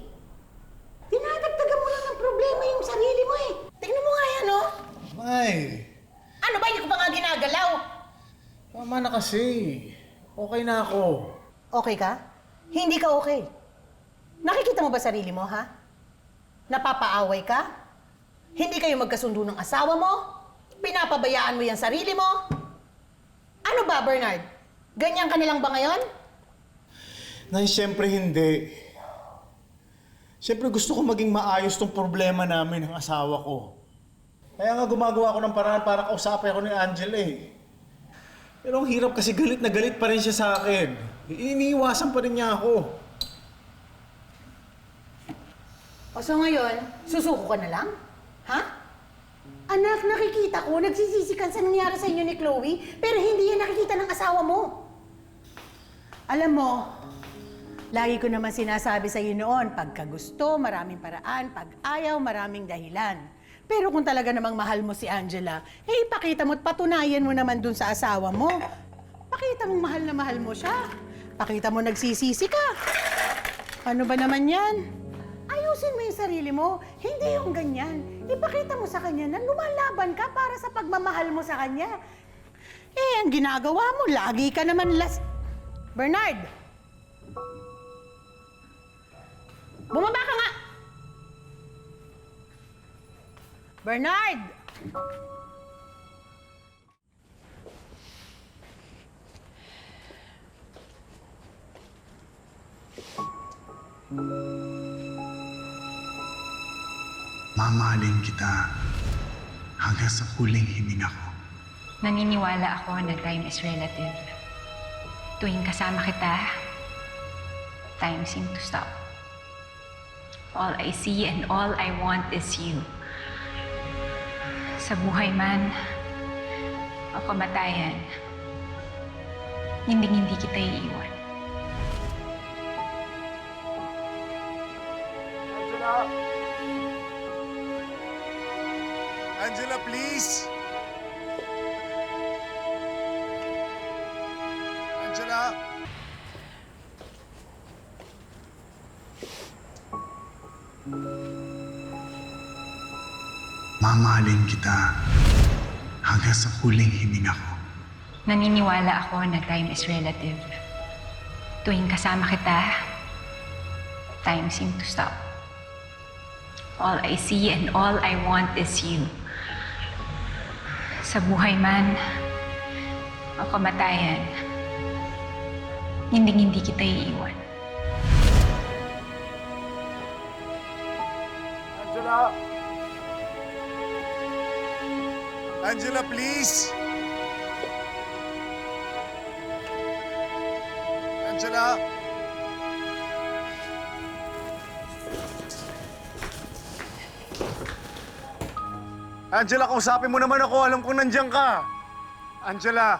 Dinadagdagan mo sarili mo eh. Tingnan mo nga yan, oh. May, Ano ba, hindi ko pa nga ginagalaw? tama na kasi. Okay na ako. Okay ka? Hindi ka okay. Nakikita mo ba sarili mo, ha? Napapaaway ka? Hindi kayo magkasundo ng asawa mo? Pinapabayaan mo yung sarili mo? Ano ba, Bernard? Ganyan ka na lang ba ngayon? Nay, siyempre hindi. Siyempre gusto ko maging maayos tong problema namin ng asawa ko. Kaya nga gumagawa ako ng paraan para kausapin ako ni Angela eh. Pero ang hirap kasi galit na galit pa rin siya sa akin. Iniiwasan pa rin niya ako. O so ngayon, susuko ka na lang? Ha? Anak, nakikita ko, nagsisisikan sa nangyari sa inyo ni Chloe, pero hindi yan nakikita ng asawa mo. Alam mo, lagi ko naman sinasabi sa iyo noon, pagka gusto, maraming paraan, pag ayaw, maraming dahilan. Pero kung talaga namang mahal mo si Angela, eh ipakita mo at patunayan mo naman dun sa asawa mo. Pakita mong mahal mo siya. Pakita mo nagsisisi ka. Ano ba naman yan? Ayusin mo yung sarili mo, hindi yung ganyan. Ipakita mo sa kanya na lumalaban ka para sa pagmamahal mo sa kanya. Eh, ang ginagawa mo, lagi ka naman Bernard! Bumaba ka nga! Bernard! Mamahalin kita hanggang sa huling hininga ko. Naniniwala ako na time is relative. Tuwing kasama kita, time seems to stop. All I see and all I want is you. Sa buhay man o kamatayan, hindi kita iiwan. Angela! Angela, please! Angela! Mamahalin kita hanggang sa huling hininga ko. Naniniwala ako na time is relative. Tuwing kasama kita, time seems to stop. All I see and all I want is you. Sa buhay man o kamatayan, hindi kita iiwan. Angela! Angela, please! Angela! Angela, kausapin mo naman ako. Alam kong nandiyan ka. Angela!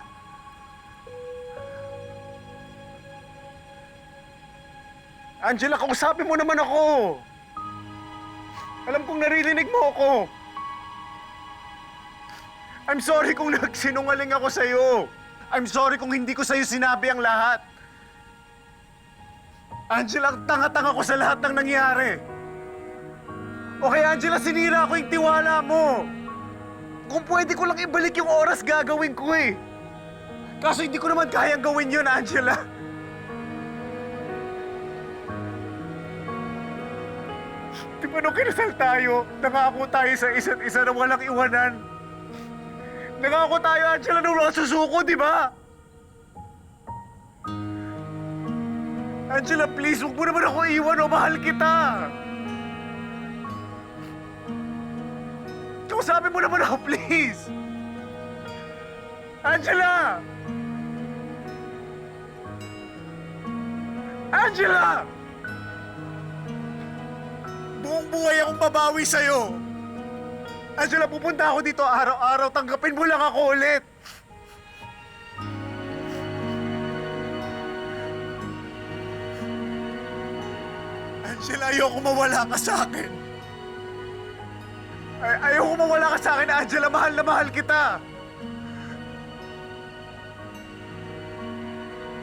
Angela, kausapin mo naman ako. Alam kong naririnig mo ako. I'm sorry kung nagsinungaling ako sa'yo. I'm sorry kung hindi ko sa'yo sinabi ang lahat. Angela, ang tanga-tanga ko sa lahat ng nangyari. Okay, Angela, sinira ko yung tiwala mo. Kung pwede ko lang ibalik yung oras, gagawin ko eh. Kaso hindi ko naman kayang gawin yun, Angela. Di ba nung kinasal tayo, nangako tayo sa isa't isa na walang iwanan? Nangako tayo, Angela, nung walang susuko, di ba? Angela, please, huwag mo naman ako iwan o mahal kita. Kausapin mo naman ako, please. Angela! Angela! Buong buhay akong babawi sa'yo. Angela, pupunta ako dito araw-araw. Tanggapin mo lang ako ulit. Angela, ayoko mawala ka sa akin. Ayoko mawala ka sa akin, Angela. Mahal na mahal kita.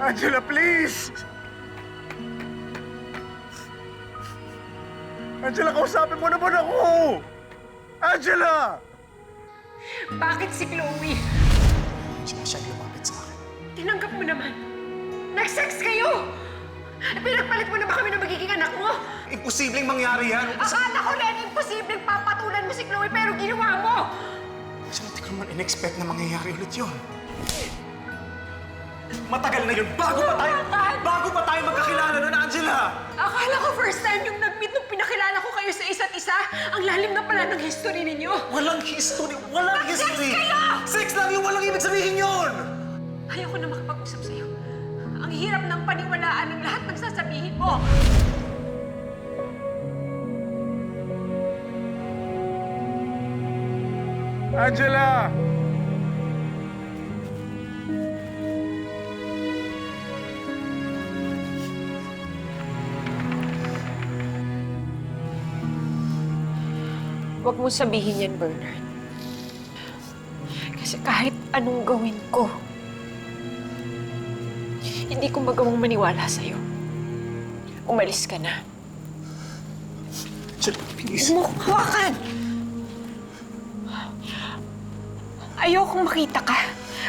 Angela, please! Angela, kausapin mo naman ako! Angela! Bakit si Chloe? Hindi siya masyadong lumapit sa akin. Tinanggap mo naman. Nag-sex kayo! Pinagpalit mo na ba kami ng magiging anak mo? Imposibleng mangyari yan. Akala ko rin imposibleng papatulan mo si Chloe pero ginawa mo! Kasi hindi ko naman in-expect na mangyayari ulit yun. Matagal na yun. Bago pa tayo magkakilala nun, Angela! Akala ko first time yung nag-meet nung pinakilala ko kayo sa isa't isa. Ang lalim na pala ng history ninyo. Walang history! Walang history! Sex kayo! Sex lang yun! Walang ibig sabihin yun! Ayoko na makapag-usap sa'yo. Ang hirap ng paniwalaan ng lahat ng sasabihin mo. Angela! Huwag mo sabihin yan, Bernard. Kasi kahit anong gawin ko, hindi ko magawang maniwala sa'yo. Umalis ka na. Please. Huwag mo hawakan! Ayokong makita ka.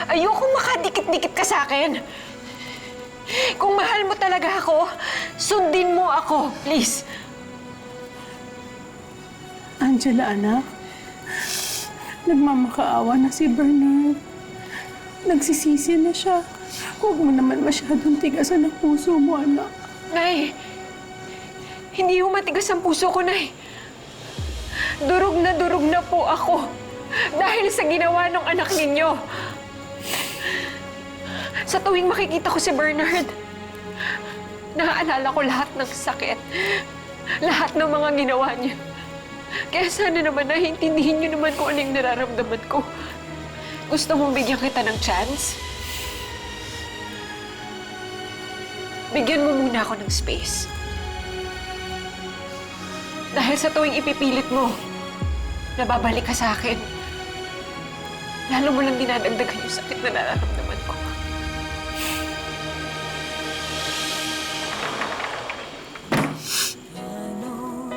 Ayokong makadikit-dikit ka sa akin. Kung mahal mo talaga ako, sundin mo ako, please. Angela, anak. Nagmamakaawa na si Bernard. Nagsisisi na siya. Huwag mo naman masyadong tigasan ang puso mo, anak. Nay, hindi yung matigas ang puso ko, Nay. Durog na po ako dahil sa ginawa ng anak ninyo. Sa tuwing makikita ko si Bernard, naaalala ko lahat ng sakit, lahat ng mga ginawa niya. Kaya sana naman naiintindihin niyo naman kung ano yung nararamdaman ko. Gusto mong bigyan kita ng chance? Bigyan mo muna ako ng space. Dahil sa tuwing ipipilit mo, nababalik ka sa akin, lalo mo lang dinadagdagan yung sakit na nararamdaman ko.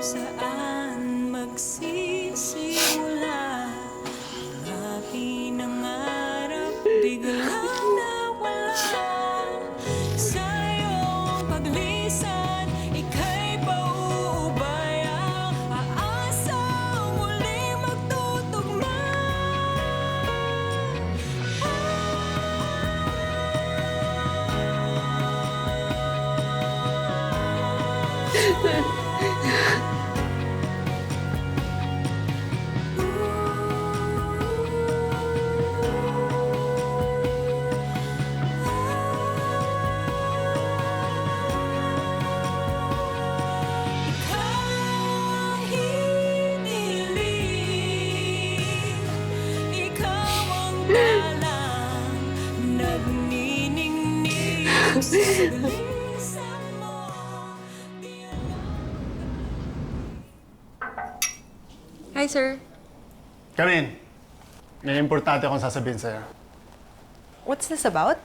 Saan magsisimula ang aking nangarap biglang nawala sa iyong paglisan, ika'y pauubayang aasang muli magtutugma. Hi, sir. Come in. May importante akong sasabihin sa'yo. What's this about?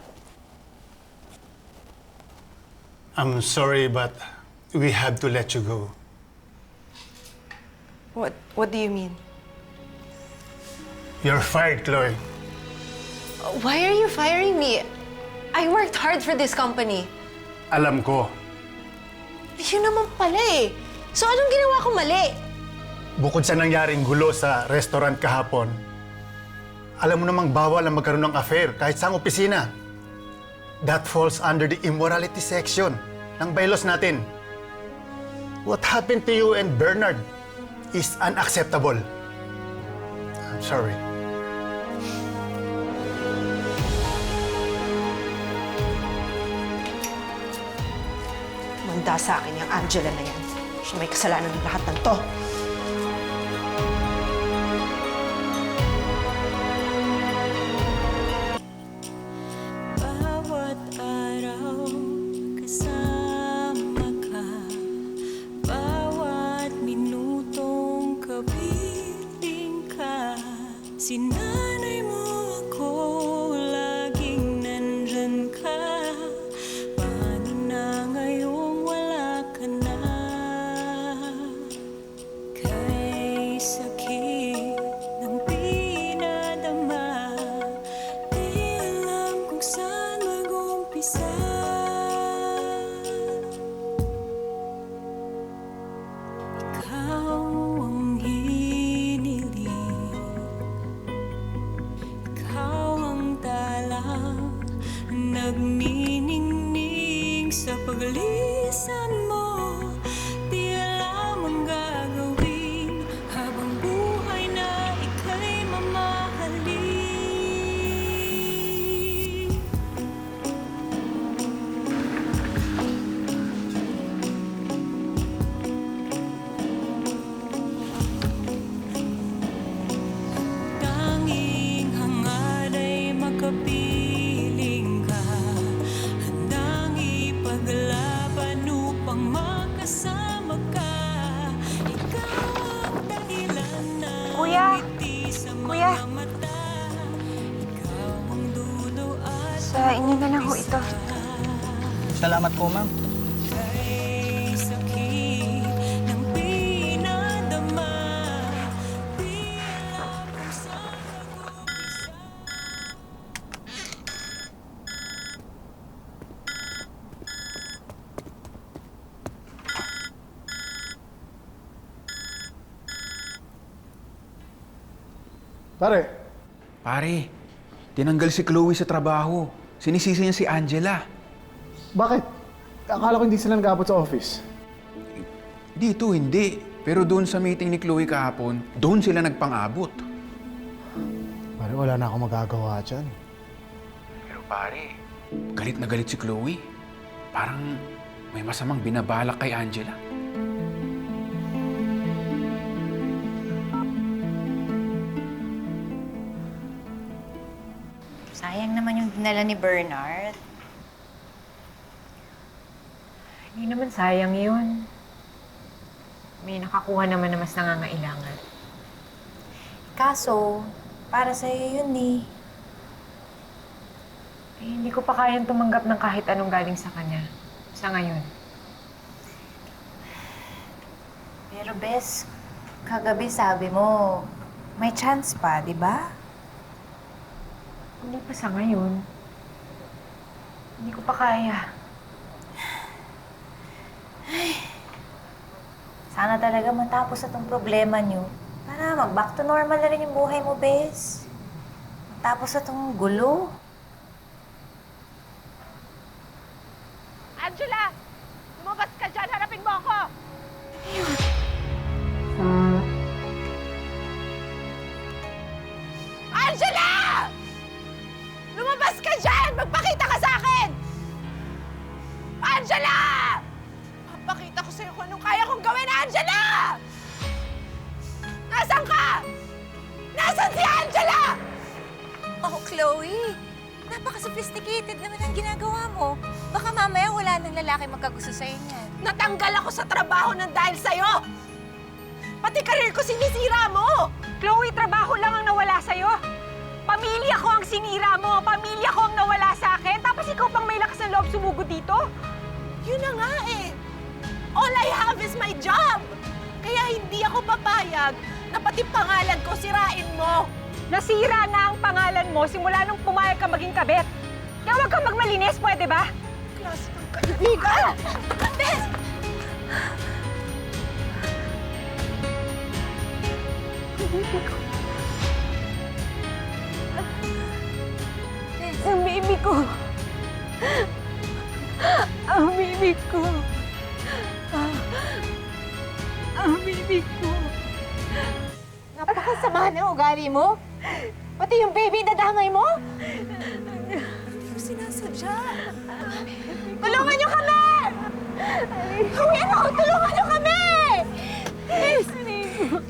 I'm sorry, but we have to let you go. What do you mean? You're fired, Chloe. Why are you firing me? I worked hard for this company. Alam ko. Yun naman pala eh. So anong ginawa ko mali? Bukod sa nangyaring gulo sa restaurant kahapon, alam mo namang bawal ang magkaroon ng affair kahit sa opisina. That falls under the immorality section ng bylaws natin. What happened to you and Bernard is unacceptable. I'm sorry. Manda sa akin yung Angela na yan. Siya may kasalanan ng lahat ng to. Bawat araw kasama ka, bawat minutong kapiling ka, sinanay mo ako, laging nandyan ka. Paano na ngayong wala ka na? Kay sakit Salamat po, ma'am. Pare, tinanggal si Chloe sa trabaho. Sinisisi niya si Angela. Bakit? Akala ko hindi sila nag-abot sa office. Dito, hindi. Pero doon sa meeting ni Chloe kahapon, doon sila nagpang-abot. Pare, wala na akong magagawa dyan. Pero pare, galit na galit si Chloe. Parang may masamang binabalak kay Angela. Sayang naman yung dinala ni Bernard. Hindi naman sayang yun. May nakakuha naman na mas nangangailangan. Kaso, para sa'yo yun eh. Hindi ko pa kayang tumanggap ng kahit anong galing sa kanya. Sa ngayon. Pero Bes, kagabi sabi mo, may chance pa, di ba? Hindi pa sa ngayon. Hindi ko pa kaya. Sana talaga matapos na tong problema niyo. Para mag-back to normal na rin yung buhay mo, Bes. Matapos na tong gulo. Angela! Lumabas ka dyan! Harapin mo ako! Angela! Lumabas ka dyan! Magpakita ka sa akin! Angela! Papakita ko sa'yo kung anong kaya kong gawin, Angela! Nasaan ka? Nasaan si Angela? Oh, Chloe! Napaka-sophisticated naman ang ginagawa mo. Baka mamaya wala nang lalaki magkagusto sa'yo niyan. Natanggal ako sa trabaho ng dahil sa'yo! Pati karir ko sinisira mo! Chloe, trabaho lang ang nawala sa'yo. Pamilya ko ang sinira mo. Pamilya ko ang nawala sa akin. Tapos ikaw pang may lakas ng loob sumugod dito? Yun na nga eh. All I have is my job. Kaya hindi ako papayag na pati pangalan ko sirain mo. Nasira na ang pangalan mo simula nung pumayag ka maging kabit. Kaya huwag kang magmalinis, pwede ba? Klase ng kaibigan! Bes! Ang baby ko. Ang baby ko. Ang baby ko. Napakasama ng ugali mo. Pati yung baby nadamay mo. Ano sinasadya? Tulungan niyo kami! Kuya mo, tulungan niyo kami! Please!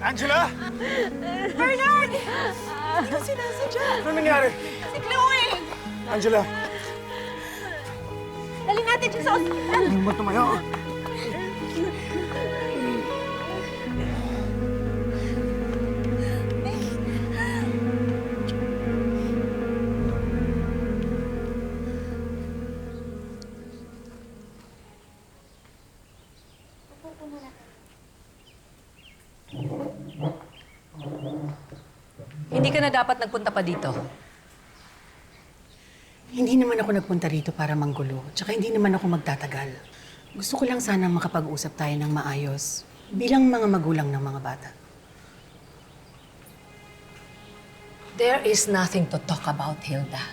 Angela! Bernard! Hindi ko sinasadya. Ano nangyari? Si Chloe! Angela! Dali natin siya sa ospital! Hindi mo tumayo. Hindi ka na dapat nagpunta pa dito. Hindi naman ako nagpunta rito para manggulo. Tsaka hindi naman ako magtatagal. Gusto ko lang sana makapag-usap tayo ng maayos bilang mga magulang ng mga bata. There is nothing to talk about, Hilda.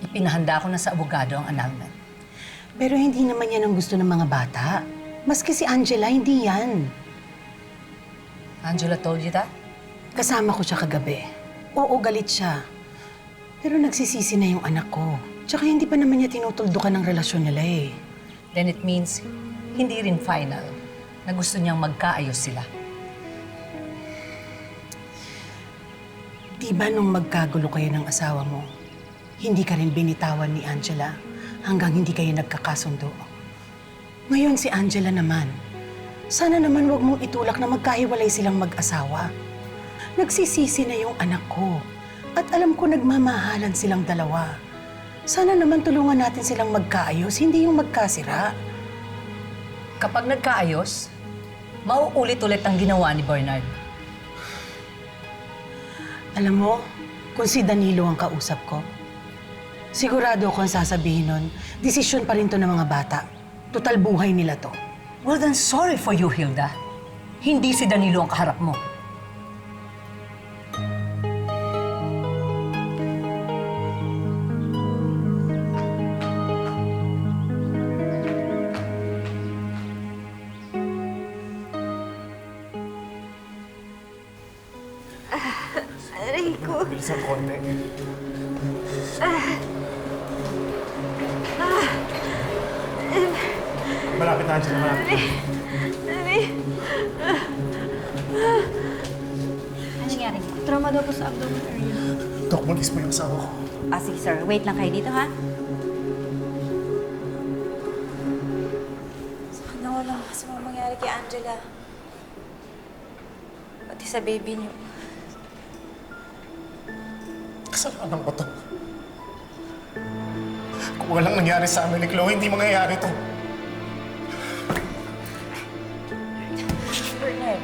Ipinahanda ko na sa abogado ang annulment. Pero hindi naman yan ang gusto ng mga bata. Maski si Angela, hindi yan. Angela told you that? Kasama ko siya kagabi. Oo, galit siya. Pero nagsisisi na yung anak ko. Tsaka hindi pa naman niya tinutuldukan ng relasyon nila eh. Then it means hindi rin final na gusto niyang magkaayos sila. Di ba nung magkagulo kayo ng asawa mo, hindi ka rin binitawan ni Angela hanggang hindi kayo nagkakasundo? Ngayon si Angela naman. Sana naman wag mong itulak na magkahiwalay silang mag-asawa. Nagsisisi na yung anak ko. At alam ko nagmamahalan silang dalawa. Sana naman tulungan natin silang magkaayos, hindi yung magkasira. Kapag nagkaayos, mauulit-ulit ang ginawa ni Bernard. Alam mo, kung si Danilo ang kausap ko, sigurado ko ang sasabihin nun, desisyon pa rin to ng mga bata. Total buhay nila to. Well then, sorry for you, Hilda. Hindi si Danilo ang kaharap mo. Aray ko. Bilisan konti. Malapit na, Angela. Malapit na. Ano nangyari? Trauma daw po sa abdomen area. Dok, mag-is mo yung asawa ko. Sige sir, wait lang kayo dito ha. Sana walang masamang mangyari kay Angela. Pati sa baby niyo. Kasalanan ko to. Kung walang nangyari sa amin ni Chloe, hindi mangyayari to. Bernard.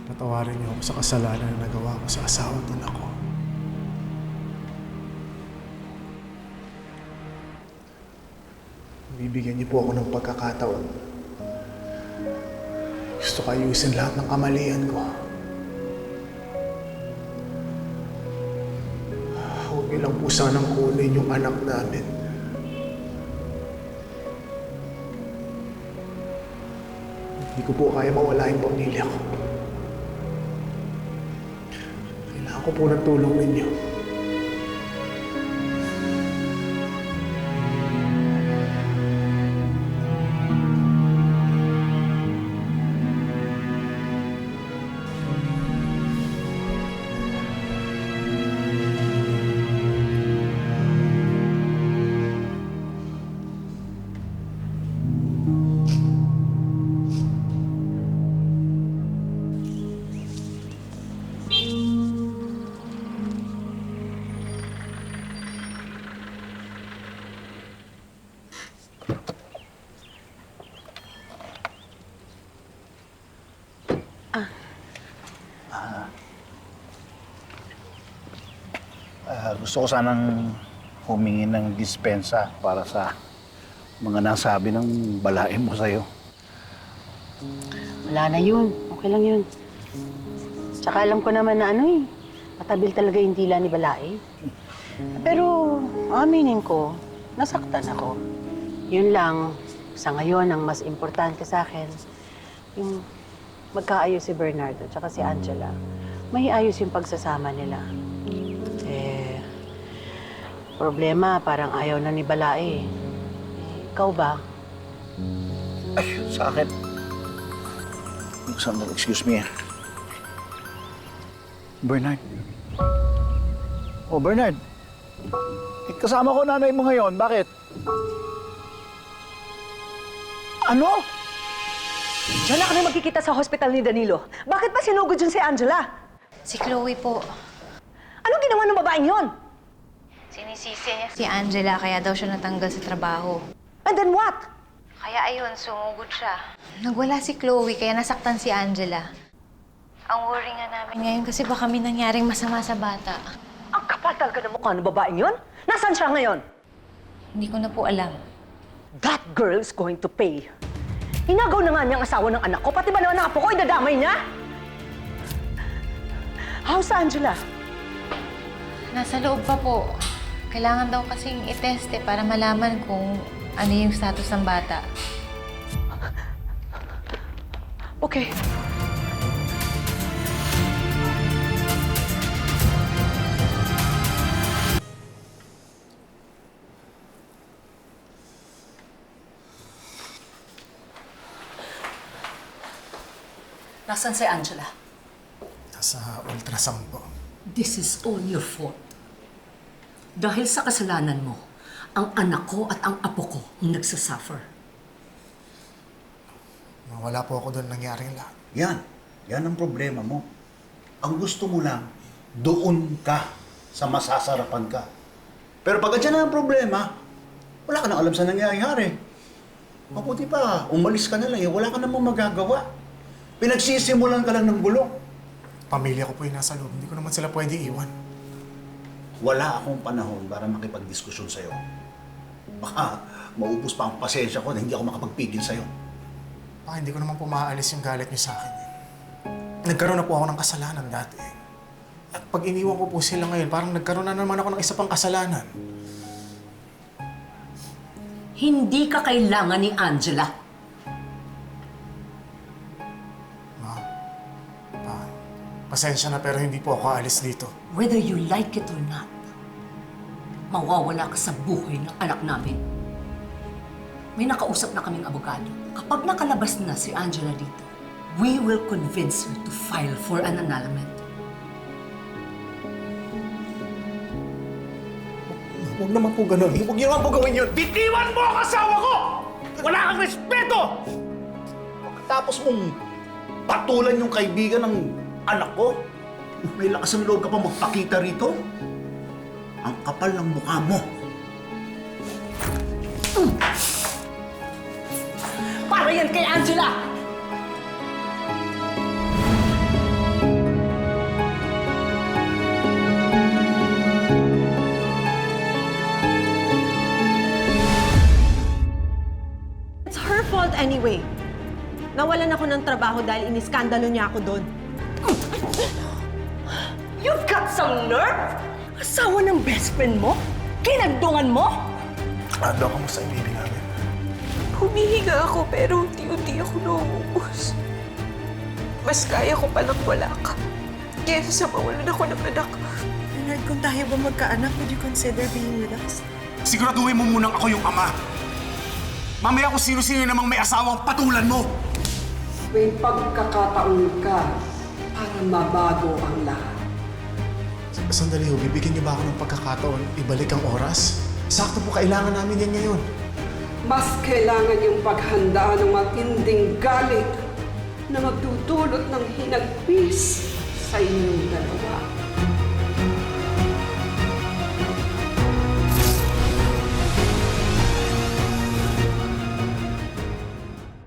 Patawarin niyo ako sa kasalanan na nagawa ko sa asawa at anak ko. Bibigyan niyo po ako ng pagkakataon. Gusto ko ayusin lahat ng kamalian ko. Huwag niyo lang po sanang kunin yung anak namin. Hindi ko po kaya mawala yung pamilya ko. Kailangan ko po ng tulong ninyo. Gusto ko sanang humingi ng dispensa para sa mga nasabi ng balae mo sa'yo. Wala na yun. Okay lang yun. Tsaka alam ko naman na matabil talaga yung dila ni Balae. Pero aminin ko, nasaktan ako. Yun lang, sa ngayon, ang mas importante sa akin, yung magkaayos si Bernardo tsaka si Angela. May ayos yung pagsasama nila. Problema, parang ayaw na ni Balae. Ikaw ba? Ay, sa akin. Sandali, excuse me. Bernard. Oh, Bernard. Kasama ko nanay mo ngayon. Bakit? Ano? Diyan na kami magkikita sa hospital ni Danilo. Bakit ba sinugod yun si Angela? Si Chloe po. Anong ginawa ng babaeng yon? Sinisisi niya si Angela kaya daw siya natanggal sa trabaho. And then what? Kaya ayun, sumugod siya. Nagwala si Chloe kaya nasaktan si Angela. Ang worry nga namin ngayon kasi baka may nangyaring masama sa bata. Ang kapal talaga ng mukha ng babaeng yon? Nasaan siya ngayon? Hindi ko na po alam. That girl is going to pay. Inagaw na nga niyang asawa ng anak ko, pati ba naman ang apo ko, idadamay niya? How's Angela? Nasa loob pa po. Kailangan daw kasing iteste para malaman kung Ano yung status ng bata? Okay. Nasaan si Angela? Nasa ultrasound po. This is all your fault. Dahil sa kasalanan mo, ang anak ko at ang apo ko ang nagsasuffer. Wala po ako doon nangyaring lahat. Yan ang problema mo. Ang gusto mo lang, doon ka sa masasarapan ka. Pero pag dyan na ang problema, wala ka nang alam sa nangyayari. Mabuti pa, umalis ka na lang, wala ka namang magagawa. Pinagsisimulan ka lang ng gulo. Pamilya ko po yung nasa loob. Hindi ko naman sila pwede iwan. Wala akong panahon para makipagdiskusyon sa'yo. Baka maubos pa ang pasensya ko na hindi ako makapagpigil sa'yo. Baka hindi ko naman po maaalis yung galit niyo sa akin. Nagkaroon na po ako ng kasalanan dati. At pag iniwan ko po sila ngayon, parang nagkaroon na naman ako ng isa pang kasalanan. Hindi ka kailangan ni Angela. Pasensya na pero hindi po ako aalis dito. Whether you like it or not, mawawala ka sa buhay ng anak namin. May nakausap na kaming abogado. Kapag nakalabas na si Angela dito, we will convince you to file for an annulment. Huwag naman po ganun. Huwag niyo naman po gawin yun. Bitiwan mo ang asawa ko! Wala kang respeto! Tapos mong patulan yung kaibigan ng anak ko? May lakas ng loob ka pa magpakita rito? Ang kapal ng mukha mo. Para yan kay Angela! It's her fault anyway. Nawalan ako ng trabaho dahil iniskandalo niya ako doon. You've got some nerve! Asawa ng best friend mo? Kinagdungan mo? Ando, kamusta yung baby namin? Humihinga ako pero unti-unti ako nauubos. Mas kaya ko palang wala ka. Kesa sa mawalan ako ng anak. Bernard, kung tayo ba magkaanak, would you consider being with us? Siguraduhin mo munang ako yung ama. Mamaya kung sino-sino namang may asawang patulan mo. May pagkakataon ka para mabago ang lahat. Sandali ho, bibigyan niyo ba ako ng pagkakataon ibalik ang oras? Sakto po, kailangan namin yan ngayon. Mas kailangan yung paghandaan ng matinding galit na magdudulot ng hinagpis sa inyong dalawa.